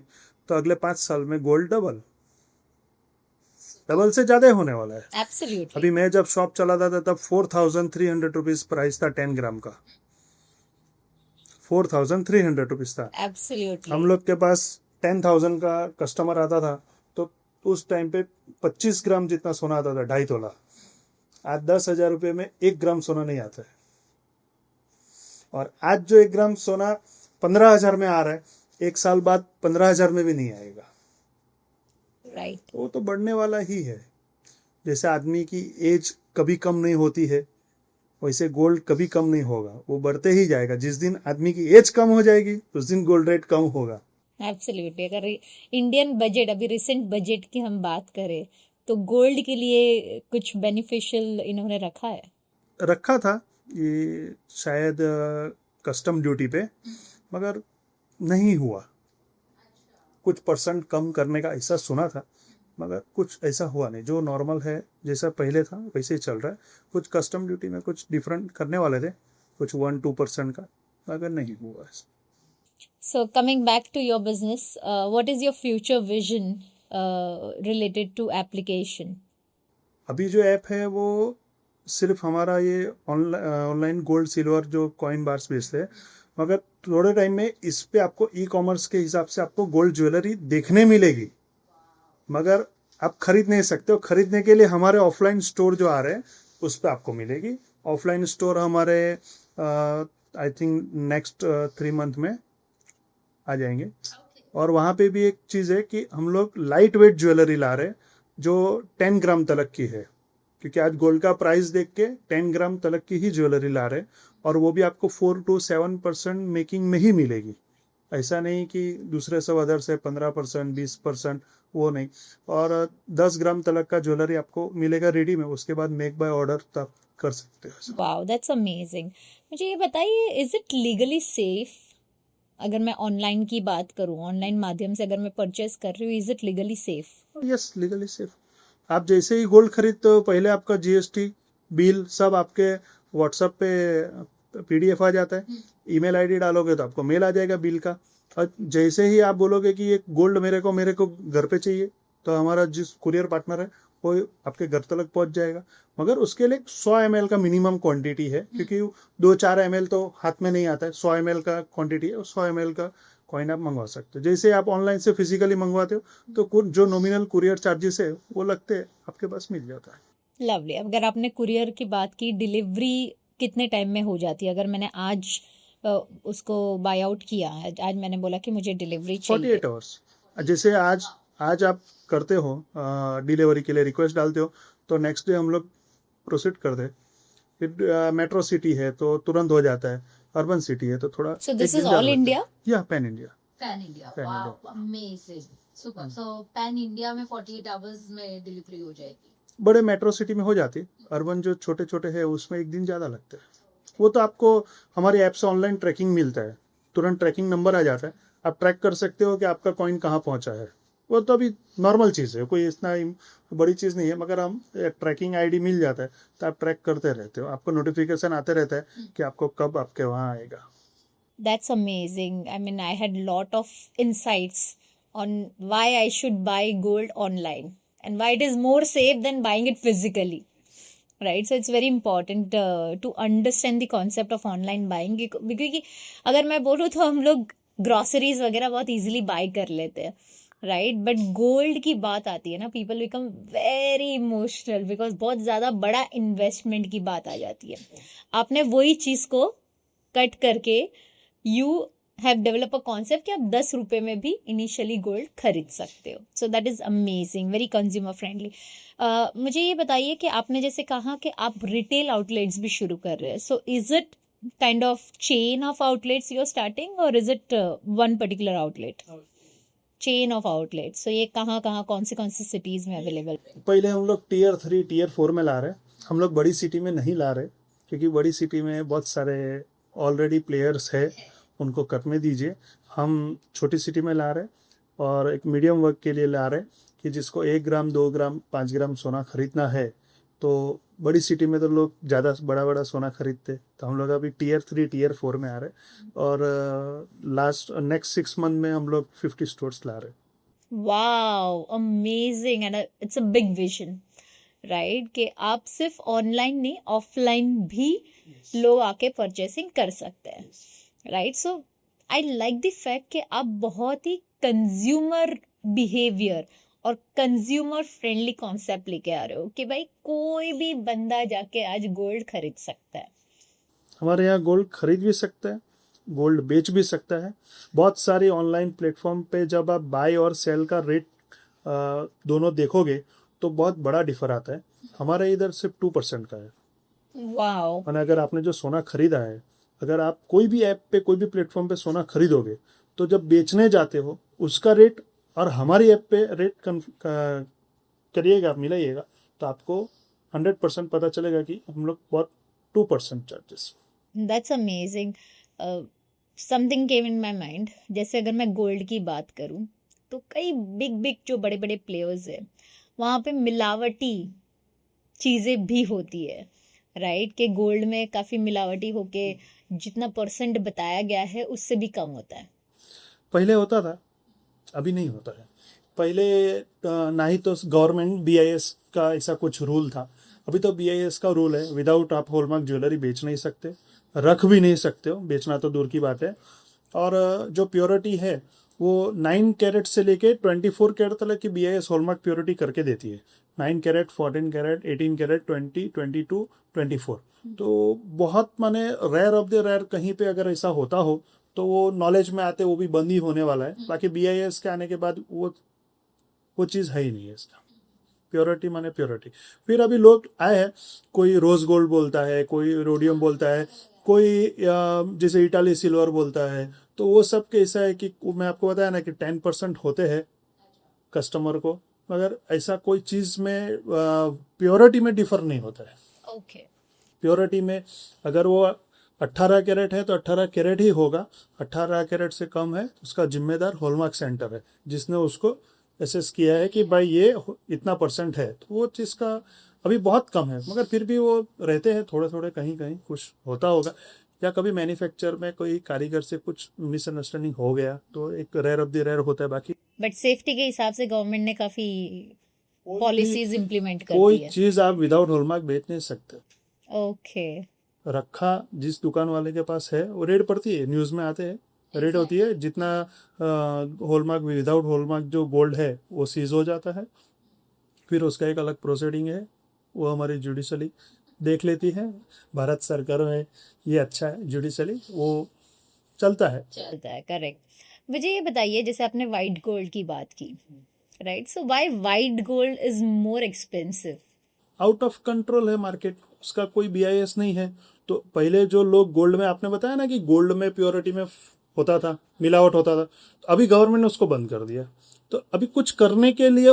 तो अगले 5 साल में गोल्ड डबल से ज़्यादा होने वाला है। एब्सोल्युटली। अभी मैं जब शॉप चलाता था तब 4,300 रुपीज़ प्राइस था 10 ग्राम का। 4,300 रुपीज़ था। एब्सोल्युटली। हम लोग के पास 10,000 का कस्टमर आता था तो उस टाइम पे 25 ग्राम जितना सोना आता था, 2.5 तोला। आज 10,000 रुपये में 1 ग्राम सोना नहीं आता है। और आज जो 1 ग्राम सोना 15,000 में आ रहा है, 1 साल बाद 15,000 में भी नहीं आएगा। राइट। वो तो बढ़ने वाला ही है। जैसे आदमी की एज कभी कम नहीं होती है, वैसे गोल्ड कभी कम नहीं होगा, वो बढ़ते ही जाएगा। जिस दिन आदमी की एज कम हो जाएगी उस दिन गोल्ड रेट कम होगा। एब्सोल्युटली। अगर इंडियन बजट, अभी रिसेंट बजट की हम बात करें, तो गोल्ड के लिए कुछ बेनिफिशियल इन्होंने रखा था ये शायद कस्टम ड्यूटी पे, मगर नहीं हुआ। कुछ परसेंट कम करने का ऐसा सुना था, मगर कुछ ऐसा हुआ नहीं। जो नॉर्मल है, जैसा पहले था वैसे ही चल रहा है। कुछ कस्टम ड्यूटी में कुछ डिफरेंट करने वाले थे, कुछ 1-2% का, मगर नहीं हुआ ऐसा। So coming back to your business, what is your future vision related to application? अभी जो ऐप है वो सिर्फ हमारा ये ऑनलाइन गोल्ड सिल्वर जो कॉइन बार्स बेचते हैं, मगर थोड़े टाइम में इस पे आपको ई कॉमर्स के हिसाब से आपको गोल्ड ज्वेलरी देखने मिलेगी, मगर आप खरीद नहीं सकते हो। खरीदने के लिए हमारे ऑफलाइन स्टोर जो आ रहे हैं उस पर आपको मिलेगी। ऑफलाइन स्टोर हमारे आई थिंक नेक्स्ट 3 मंथ में आ जाएंगे। और वहाँ पे भी एक चीज़ है कि हम लोग लाइट वेट ज्वेलरी ला रहे हैं जो 10 ग्राम तलक की है, क्योंकि आज गोल्ड का प्राइस देख के 10 ग्राम तलक की ही ज्वेलरी ला रहे हैं। और वो भी आपको 4-7% मेकिंग में ही मिलेगी। ऐसा नहीं कि दूसरे सब अदर से 15%, 20%, वो नहीं। और 10 ग्राम तलक का ज्वेलरी आपको मिलेगा रेडी में, उसके बाद मेक बाय ऑर्डर तब कर सकते हो। Wow, that's amazing. मुझे ये बताइए, इज इट लीगली सेफ? अगर मैं ऑनलाइन की बात करूं, ऑनलाइन माध्यम से अगर मैं परचेस कर रही हूँ, is it legally safe? Yes, legally safe. आप जैसे ही गोल्ड खरीदते हो, पहले आपका जीएसटी बिल सब आपके व्हाट्सएप पे पीडीएफ आ जाता है। ईमेल आईडी डालोगे तो आपको मेल आ जाएगा बिल का। और जैसे ही आप बोलोगे कि ये गोल्ड मेरे को घर पे चाहिए, तो हमारा जिस कुरियर पार्टनर है वो आपके घर तक पहुंच जाएगा। मगर उसके लिए 100 ml का मिनिमम क्वांटिटी है, क्योंकि 2-4 ml तो हाथ में नहीं आता है। 100 ml का क्वांटिटी है, 100 ml का कॉइन आप मंगवा सकते हो। जैसे आप ऑनलाइन से फिजिकली मंगवाते हो तो जो नॉमिनल कुरियर चार्जेस है वो लगते हैं, आपके पास मिल जाता है। लवली। अगर आपने कुरियर की बात की, डिलीवरी कितने टाइम में हो जाती है? अगर मैंने आज उसको बाय आउट किया, आज मैंने बोला कि मुझे डिलीवरी चाहिए, 48 आवर्स। जैसे आज आप करते हो डिलीवरी के लिए रिक्वेस्ट डालते हो, तो नेक्स्ट डे हम लोग प्रोसीड कर दे। फिर मेट्रो सिटी है तो तुरंत हो जाता है, अर्बन सिटी है तो थोड़ा। So this is all India? या pan India. Pan India, wow, amazing, super. So pan India में 48 आवर्स में डिलीवरी हो जाएगी। बड़े मेट्रो सिटी में हो जाती है, अर्बन जो छोटे छोटे है उसमें 1 दिन ज़्यादा लगता है। वो तो आपको हमारी ऐप से ऑनलाइन ट्रैकिंग मिलता है तुरंत ट्रैकिंग नंबर आ जाता है, आप ट्रैक कर सकते हो कि आपका कॉइन कहाँ पहुंचा है। वो तो अभी नॉर्मल चीज़ है, कोई इतना बड़ी चीज़ नहीं है, मगर हम ट्रैकिंग आईडी मिल जाता है तो आप ट्रैक करते रहते हो, आपको नोटिफिकेशन आते रहता है कि आपको कब आपके वहाँ आएगा। That's amazing. I mean, I had lot of insights on why I should buy gold online and why it is more safe than buying it physically. Right? So it's very important to understand the concept of online buying क्योंकि अगर मैं बोलूँ तो हम लोग groceries वगैरह बहुत easily bye कर लेते हैं, राइट, बट गोल्ड की बात आती है ना, people become very emotional because बहुत ज़्यादा बड़ा इन्वेस्टमेंट की बात आ जाती है। आपने वही चीज़ को कट करके you have develop a concept कि आप 10 रुपए में भी इनिशियली गोल्ड खरीद सकते हो। So that is amazing, very consumer friendly. मुझे ये बताइए कि आपने जैसे कहा कि आप रिटेल आउटलेट्स भी शुरू कर रहे हैं, so is it kind of chain of outlets you are starting और is it one particular outlet? Chain of outlets. So ये कहाँ कहाँ कौन से सिटीज में अवेलेबल? पहले हम लोग टीयर 3 टीयर 4 में ला रहे हैं, हम लोग बड़ी सिटी में नहीं ला रहे, क्योंकि बड़ी सिटी में बहुत सारे ऑलरेडी प्लेयर्स है, उनको करने दीजिए। हम छोटी सिटी में ला रहे और एक मीडियम वर्क के लिए ला रहे कि जिसको 1 ग्राम 2 ग्राम 5 ग्राम सोना खरीदना है, तो बड़ी सिटी में तो लोग ज़्यादा बड़ा बड़ा सोना खरीदते, तो हम लोग अभी टीयर 3 टीयर 4 में आ रहे और नेक्स्ट 6 मंथ में हम लोग 50 स्टोर्स ला रहे। Wow, amazing, and it's a big vision, right, कि आप सिर्फ ऑनलाइन नहीं ऑफलाइन भी लोग आके परचेसिंग कर सकते हैं, right. So I like the fact कि आप बहुत ही कंज्यूमर बिहेवियर और कंज्यूमर फ्रेंडली कॉन्सेप्ट लेके आ रहे हो कि भाई कोई भी बंदा जाके आज गोल्ड खरीद सकता है। हमारे यहाँ गोल्ड खरीद भी सकता है, गोल्ड बेच भी सकता है। बहुत सारी ऑनलाइन प्लेटफॉर्म पे जब आप बाय और सेल का रेट दोनों देखोगे तो बहुत बड़ा डिफर आता है। हमारे इधर सिर्फ 2% का है। वाओ। और अगर आपने जो सोना खरीदा है, अगर आप कोई भी ऐप पे कोई भी प्लेटफॉर्म पे सोना खरीदोगे तो जब बेचने जाते हो उसका रेट और हमारी ऐप पे रेट करिएगा, मिलाइएगा, तो आपको 100% पता चलेगा कि हम लोग बहुत 2% charges. That's amazing. Something came in my mind, जैसे अगर मैं गोल्ड की बात करूं तो कई बिग बिग जो बड़े बड़े प्लेयर्स हैं वहाँ पे मिलावटी चीज़ें भी होती है, राइट, कि गोल्ड में काफ़ी मिलावटी होके जितना परसेंट बताया गया है उससे भी कम होता है। पहले होता था, अभी नहीं होता है। पहले ना ही तो गवर्नमेंट BIS का ऐसा कुछ रूल था, अभी तो BIS का रूल है, विदाउट आप हॉलमार्क ज्वेलरी बेच नहीं सकते, रख भी नहीं सकते हो, बेचना तो दूर की बात है। और जो प्योरिटी है वो 9 कैरेट से लेके 24 कैरेट तक की BIS हॉलमार्क प्योरिटी करके देती है। 9 कैरेट, 14 कैरेट, 18 कैरेट, 20, 22, 24। तो बहुत माने रेयर ऑफ द रेयर कहीं पे अगर ऐसा होता हो तो वो नॉलेज में आते, वो भी बंद ही होने वाला है। बाकी BIS के आने के बाद वो चीज़ है ही नहीं है इसका। प्योरिटी माने प्योरिटी। फिर अभी लोग आए हैं, कोई रोज गोल्ड बोलता है, कोई रोडियम बोलता है, कोई जैसे इटाली सिल्वर बोलता है, तो वो सब कैसा है कि मैं आपको बताया ना कि 10% होते हैं कस्टमर को, मगर ऐसा कोई चीज़ में प्योरिटी में डिफर नहीं होता है। ओके। प्योरिटी में अगर वो 18 कैरेट है तो 18 कैरेट ही होगा, 18 कैरेट से कम है उसका जिम्मेदार हॉलमार्क सेंटर है, जिसने उसको एसेस किया है कि भाई ये इतना परसेंट है। तो वो चीज़ का अभी बहुत कम है, मगर फिर भी वो रहते हैं थोड़े थोड़े, कहीं कहीं कुछ होता होगा, या कभी मैन्युफैक्चर में कोई कारीगर से कुछ मिसअंडरस्टैंडिंग हो गया तो एक रेयर ऑफ द रेयर होता है। बाकी बट सेफ्टी के हिसाब से गवर्नमेंट ने काफ़ी पॉलिसीज इम्प्लीमेंट कर दी कोई है। चीज़ आप विदाउट हॉलमार्क बेच नहीं सकते। ओके। रखा जिस दुकान वाले के पास है वो रेट पड़ती है, न्यूज़ में आते हैं, रेट होती है, जितना हॉलमार्क विदाउट हॉलमार्क जो गोल्ड है वो सीज हो जाता है। फिर उसका एक अलग प्रोसीडिंग है, वो हमारी जुडिशली देख लेती है। भारत सरकार में ये अच्छा है, जुडिशली वो चलता है। करेक्ट। मुझे ये बताइए, जैसे आपने वाइट गोल्ड की बात की, right, so why white gold is more expensive? Out of control है मार्केट, उसका कोई BIS नहीं है। तो पहले जो लोग गोल्ड में, आपने बताया ना कि गोल्ड में प्योरिटी में होता था, मिलावट होता था, तो अभी गवर्नमेंट ने उसको बंद कर दिया। तो अभी कुछ करने के लिए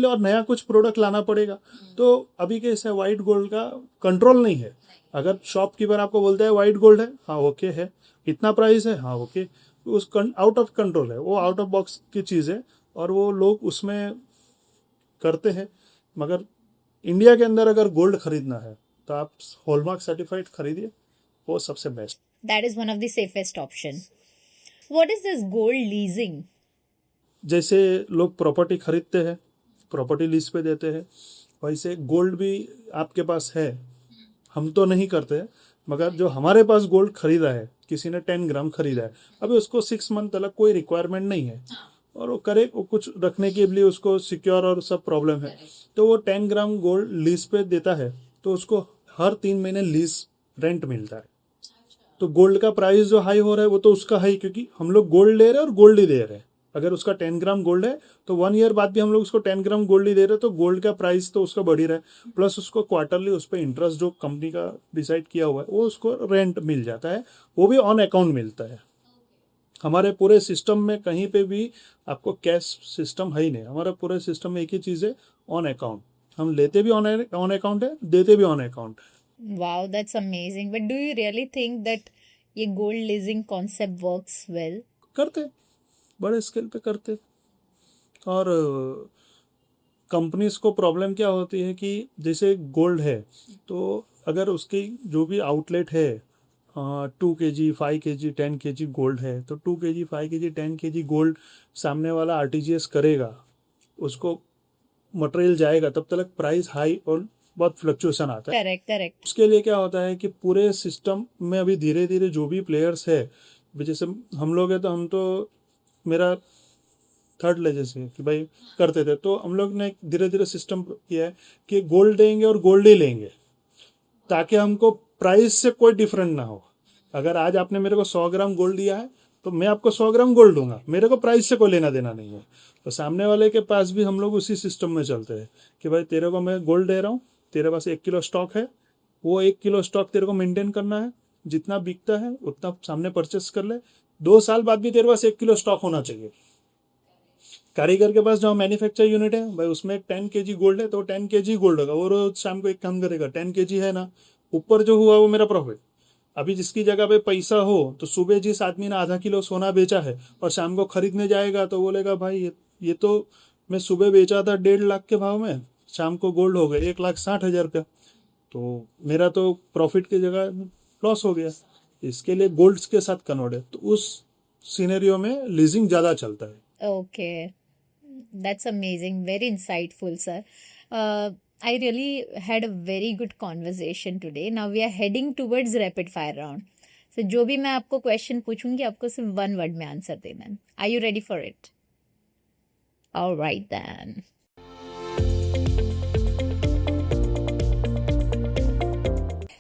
और नया कुछ प्रोडक्ट लाना पड़ेगा। तो अभी कैसे वाइट गोल्ड का कंट्रोल नहीं है। अगर शॉपकीपर आपको बोलता है वाइट गोल्ड है, हाँ ओके है, इतना प्राइस है, हाँ ओके, उस आउट ऑफ कंट्रोल है, वो आउट ऑफ बॉक्स की चीज़ है और वो लोग उसमें करते हैं। मगर इंडिया के अंदर अगर गोल्ड खरीदना है तो आप हॉलमार्क सर्टिफाइड खरीदिए, वो सबसे best. That is one of the safest option. What is this gold leasing? जैसे लोग प्रॉपर्टी खरीदते हैं, प्रॉपर्टी लीज पे देते हैं, वैसे गोल्ड भी आपके पास है, हम तो नहीं करते, मगर जो हमारे पास गोल्ड खरीदा है, किसी ने 10 ग्राम खरीदा है, अभी उसको 6 मंथ तक कोई रिक्वायरमेंट नहीं है और वो करे, वो कुछ रखने के लिए उसको सिक्योर और सब प्रॉब्लम है, तो वो 10 ग्राम गोल्ड लीज पे देता है, तो उसको हर 3 महीने लीज रेंट मिलता है। तो गोल्ड का प्राइस जो हाई हो रहा है वो तो उसका हाई, क्योंकि हम लोग गोल्ड ले रहे हैं और गोल्ड ही दे रहे हैं। अगर उसका 10 ग्राम गोल्ड है तो 1 ईयर बाद भी हम लोग उसको 10 ग्राम गोल्ड ही दे रहे हैं, तो गोल्ड का प्राइस तो उसका बढ़ ही रहा है, प्लस उसको क्वार्टरली उस पर इंटरेस्ट जो कंपनी का डिसाइड किया हुआ है वो उसको रेंट मिल जाता है, वो भी ऑन अकाउंट मिलता है। हमारे पूरे सिस्टम में कहीं पे भी आपको कैश सिस्टम है ही नहीं, हमारा पूरे सिस्टम में एक ही चीज़ है, ऑन अकाउंट। हम लेते भी ऑन अकाउंट है, देते भी ऑन अकाउंट है। Wow, that's amazing. But do you really think that ये gold leasing concept works well? करते, बड़े स्केल पे करते। और कंपनीज को प्रॉब्लम क्या होती है कि जैसे गोल्ड है, तो अगर उसकी जो भी आउटलेट है 2 kg 5 kg 10 kg गोल्ड है, तो 2 kg 5 kg 10 kg गोल्ड सामने वाला आरटीजीएस करेगा, उसको मटेरियल जाएगा, तब तक प्राइस हाई और बहुत फ्लक्चुएशन आता है। Correct, correct. उसके लिए क्या होता है कि पूरे सिस्टम में अभी धीरे धीरे जो भी प्लेयर्स है, जैसे हम लोग हैं तो हम तो, मेरा थर्ड लेजेस है कि भाई करते थे, तो हम लोग ने धीरे धीरे सिस्टम किया है कि गोल्ड देंगे और गोल्ड ही लेंगे, ताकि हमको प्राइस से कोई डिफरेंट ना हो। अगर आज आपने मेरे को 100 ग्राम गोल्ड दिया है तो मैं आपको 100 ग्राम गोल्ड दूंगा, मेरे को प्राइस से कोई लेना देना नहीं है। तो सामने वाले के पास भी हम लोग उसी सिस्टम में चलते हैं कि भाई तेरे को मैं गोल्ड दे रहा हूँ, तेरे पास 1 किलो स्टॉक है, वो 1 किलो स्टॉक तेरे को मेंटेन करना है, जितना बिकता है उतना सामने परचेस कर ले, 2 साल बाद भी तेरे पास 1 किलो स्टॉक होना चाहिए। कारीगर के पास जहाँ मैन्युफैक्चर यूनिट है भाई, उसमें 10 kg गोल्ड है तो 10 kg गोल्ड होगा, वो रोज शाम को एक काम करेगा, 10 kg है ना, ऊपर जो हुआ वो मेरा प्रॉफिट। अभी जिसकी जगह पे पैसा हो तो सुबह जिस आदमी ने आधा किलो सोना बेचा है और शाम को खरीदने जाएगा तो बोलेगा भाई ये तो मैं सुबह बेचा था 1.5 लाख के भाव में, शाम को गोल्ड हो गए 1,60,000 रुपया, तो मेरा तो प्रॉफिट की जगह लॉस हो गया। इसके लिए गोल्ड के साथ कन्वर्ट है, तो उस सिनेरियो में लीजिंग ज़्यादा चलता है। Okay, that's amazing. Very insightful, sir. I really had a very good conversation today. Now we are heading towards rapid fire round. So जो भी मैं आपको क्वेश्चन पूछूंगी आपको सिर्फ 1 वर्ड में आंसर देना है. Are you ready for it? All right then.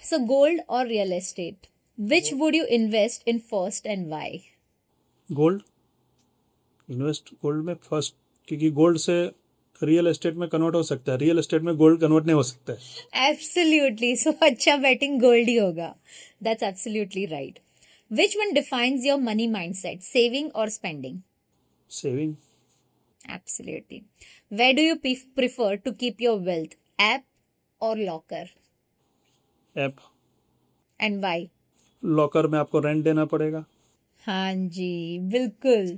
So gold or real estate? Which would you invest in first and why? Gold, invest gold में फर्स्ट, क्योंकि गोल्ड से रियल एस्टेट में कन्वर्ट हो सकता है, रियल एस्टेट में gold convert नहीं हो सकता है। Absolutely. So अच्छा betting gold ही होगा. That's absolutely right. Which one defines your money mindset? Saving or spending? Saving. Absolutely. Where do you prefer to keep your wealth? App or locker? App. And why? Locker में आपको rent देना पड़ेगा हाँ जी, बिल्कुल.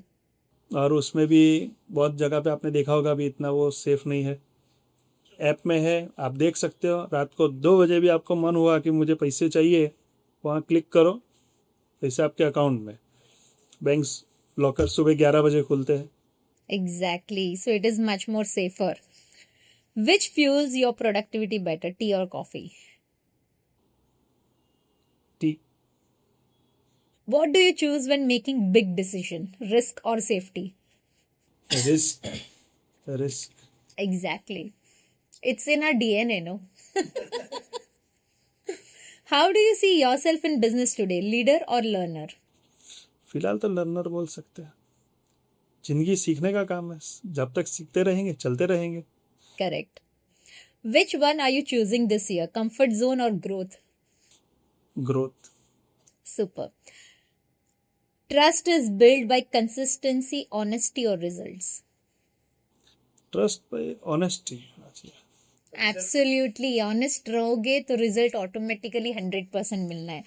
और उसमें भी बहुत जगह पे आपने देखा होगा अभी इतना वो सेफ नहीं है। ऐप में है, आप देख सकते हो, रात को 2 बजे भी आपको मन हुआ कि मुझे पैसे चाहिए, वहाँ क्लिक करो, पैसे आपके अकाउंट में। बैंक्स लॉकर सुबह 11 बजे खुलते हैं। Exactly. So it is much more safer. Which fuels your productivity better, tea or coffee? T. What do you choose when making big decision, risk or safety? Risk. Risk. Exactly. It's in our DNA, no? How do you see yourself in business today, leader or learner? फिलहाल तो learner बोल सकते हैं, जिंदगी सीखने का काम है, जब तक सीखते रहेंगे चलते रहेंगे। Correct. Which one are you choosing this year, comfort zone or growth? Growth. Super. Trust is built by consistency, honesty or results? Trust पे ऑनेस्टी। Absolutely. Honest रहोगे तो result automatically 100% मिलना है.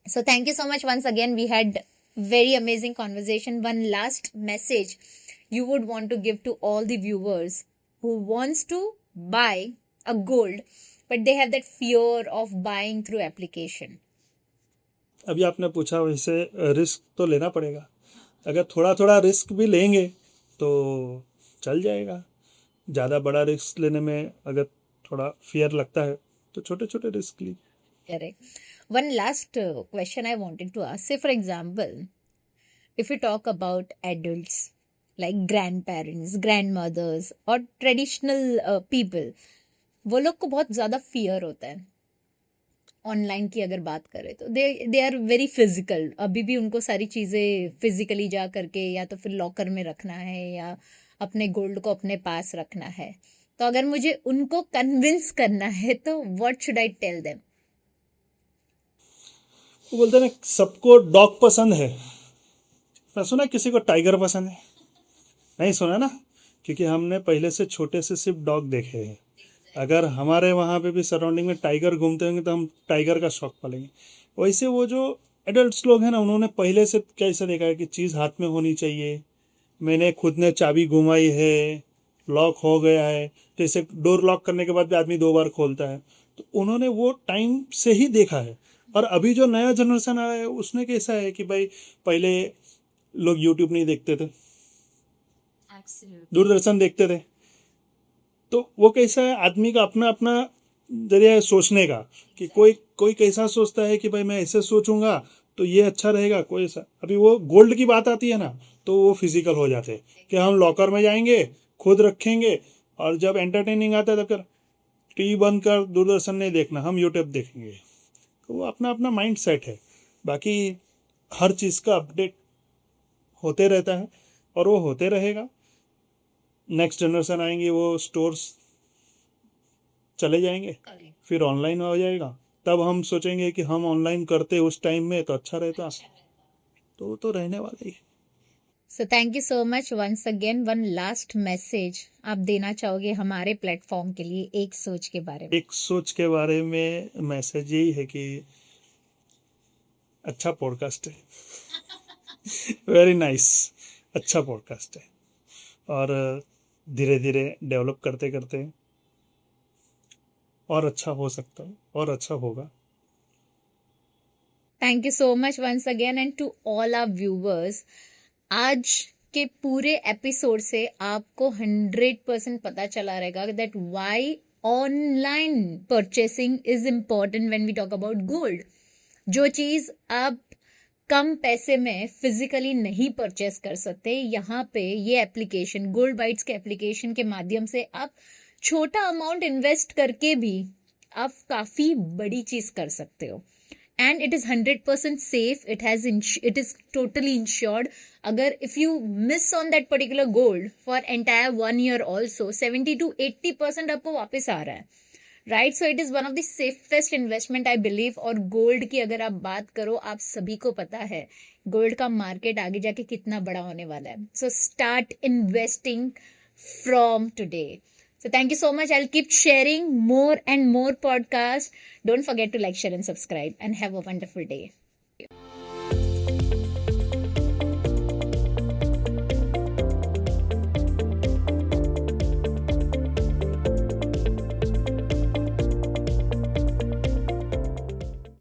So thank you so much once again. We had very amazing conversation. One last message you would want to give to all the viewers who wants to buy a gold but they have that fear of buying through application. अभी आपने पूछा वैसे risk तो लेना पड़ेगा. अगर थोड़ा थोड़ा रिस्क भी लेंगे तो चल जाएगा. ज़्यादा बड़ा रिस्क लेने में अगर थोड़ा फियर लगता है तो छोटे छोटे risk Lee. Correct. One last question I wanted to ask. Say, for example, if we talk about adults like grandparents, grandmothers, or traditional people, वो लोग को बहुत ज़्यादा फियर होता है ऑनलाइन की अगर बात करें तो दे आर वेरी फिजिकल. अभी भी उनको सारी चीज़ें फिजिकली जा करके या तो फिर लॉकर में रखना है या अपने गोल्ड को अपने पास रखना है. तो अगर मुझे उनको कन्विंस करना है तो what should I tell them? वो बोलते हैं ना सबको डॉग पसंद है. मैं सुना किसी को टाइगर पसंद है. नहीं सुना ना, क्योंकि हमने पहले से छोटे से सिर्फ डॉग देखे हैं. अगर हमारे वहाँ पे भी सराउंडिंग में टाइगर घूमते होंगे तो हम टाइगर का शौक पालेंगे. वैसे वो जो एडल्ट्स लोग हैं ना, उन्होंने पहले से कैसे देखा है कि चीज़ हाथ में होनी चाहिए. मैंने खुद ने चाबी घुमाई है, लॉक हो गया है, तो इसे डोर लॉक करने के बाद भी आदमी 2 बार खोलता है. तो उन्होंने वो टाइम से ही देखा है. और अभी जो नया जनरेशन आया है उसने कैसा है कि भाई पहले लोग यूट्यूब नहीं देखते थे, दूरदर्शन देखते थे. तो वो कैसा है, आदमी का अपना अपना जरिया है सोचने का कि कोई कैसा सोचता है कि भाई मैं ऐसे सोचूंगा तो ये अच्छा रहेगा. कोई ऐसा, अभी वो गोल्ड की बात आती है ना तो वो फिजिकल हो जाते हैं कि हम लॉकर में जाएंगे, खुद रखेंगे, और जब एंटरटेनिंग आता है तब कर टीवी बंद कर, दूरदर्शन नहीं देखना, हम यूट्यूब देखेंगे. तो वो अपना अपना माइंड सेट है. बाकी हर चीज़ का अपडेट होते रहता है और वो होते रहेगा. नेक्स्ट जनरेशन आएंगे, वो स्टोर्स चले जाएंगे, फिर ऑनलाइन हो जाएगा. तब हम सोचेंगे कि हम ऑनलाइन करते उस टाइम में तो अच्छा रहता. तो वो तो रहने वाला ही. So thank you so much once again. One last message आप देना चाहोगे हमारे प्लेटफॉर्म के लिए एक सोच के बारे में? एक सोच के बारे में मैसेज यही है कि अच्छा पॉडकास्ट है. Very nice. अच्छा पॉडकास्ट है और धीरे धीरे डेवलप करते करते और अच्छा हो सकता है और अच्छा होगा. Thank you so much once again and to all our viewers. आज के पूरे एपिसोड से आपको 100% पता चला रहेगा that why online purchasing is important when we talk about gold. जो चीज आप कम पैसे में फिजिकली नहीं परचेस कर सकते, यहाँ पे ये एप्लीकेशन, गोल्ड बाइट्स के एप्लीकेशन के माध्यम से आप छोटा अमाउंट इन्वेस्ट करके भी आप काफी बड़ी चीज कर सकते हो. And it is 100% safe. It is totally insured. अगर if you miss on that particular gold for entire 1 year also, 70 to 80% आपको वापस आ रहा है. Right. So it is one of the safest investment I believe. और gold की अगर आप बात करो, आप सभी को पता है गोल्ड का मार्केट आगे जाके कितना बड़ा होने वाला है. So start investing from today. So thank you so much. I'll keep sharing more and more podcasts. Don't forget to like, share and subscribe and have a wonderful day.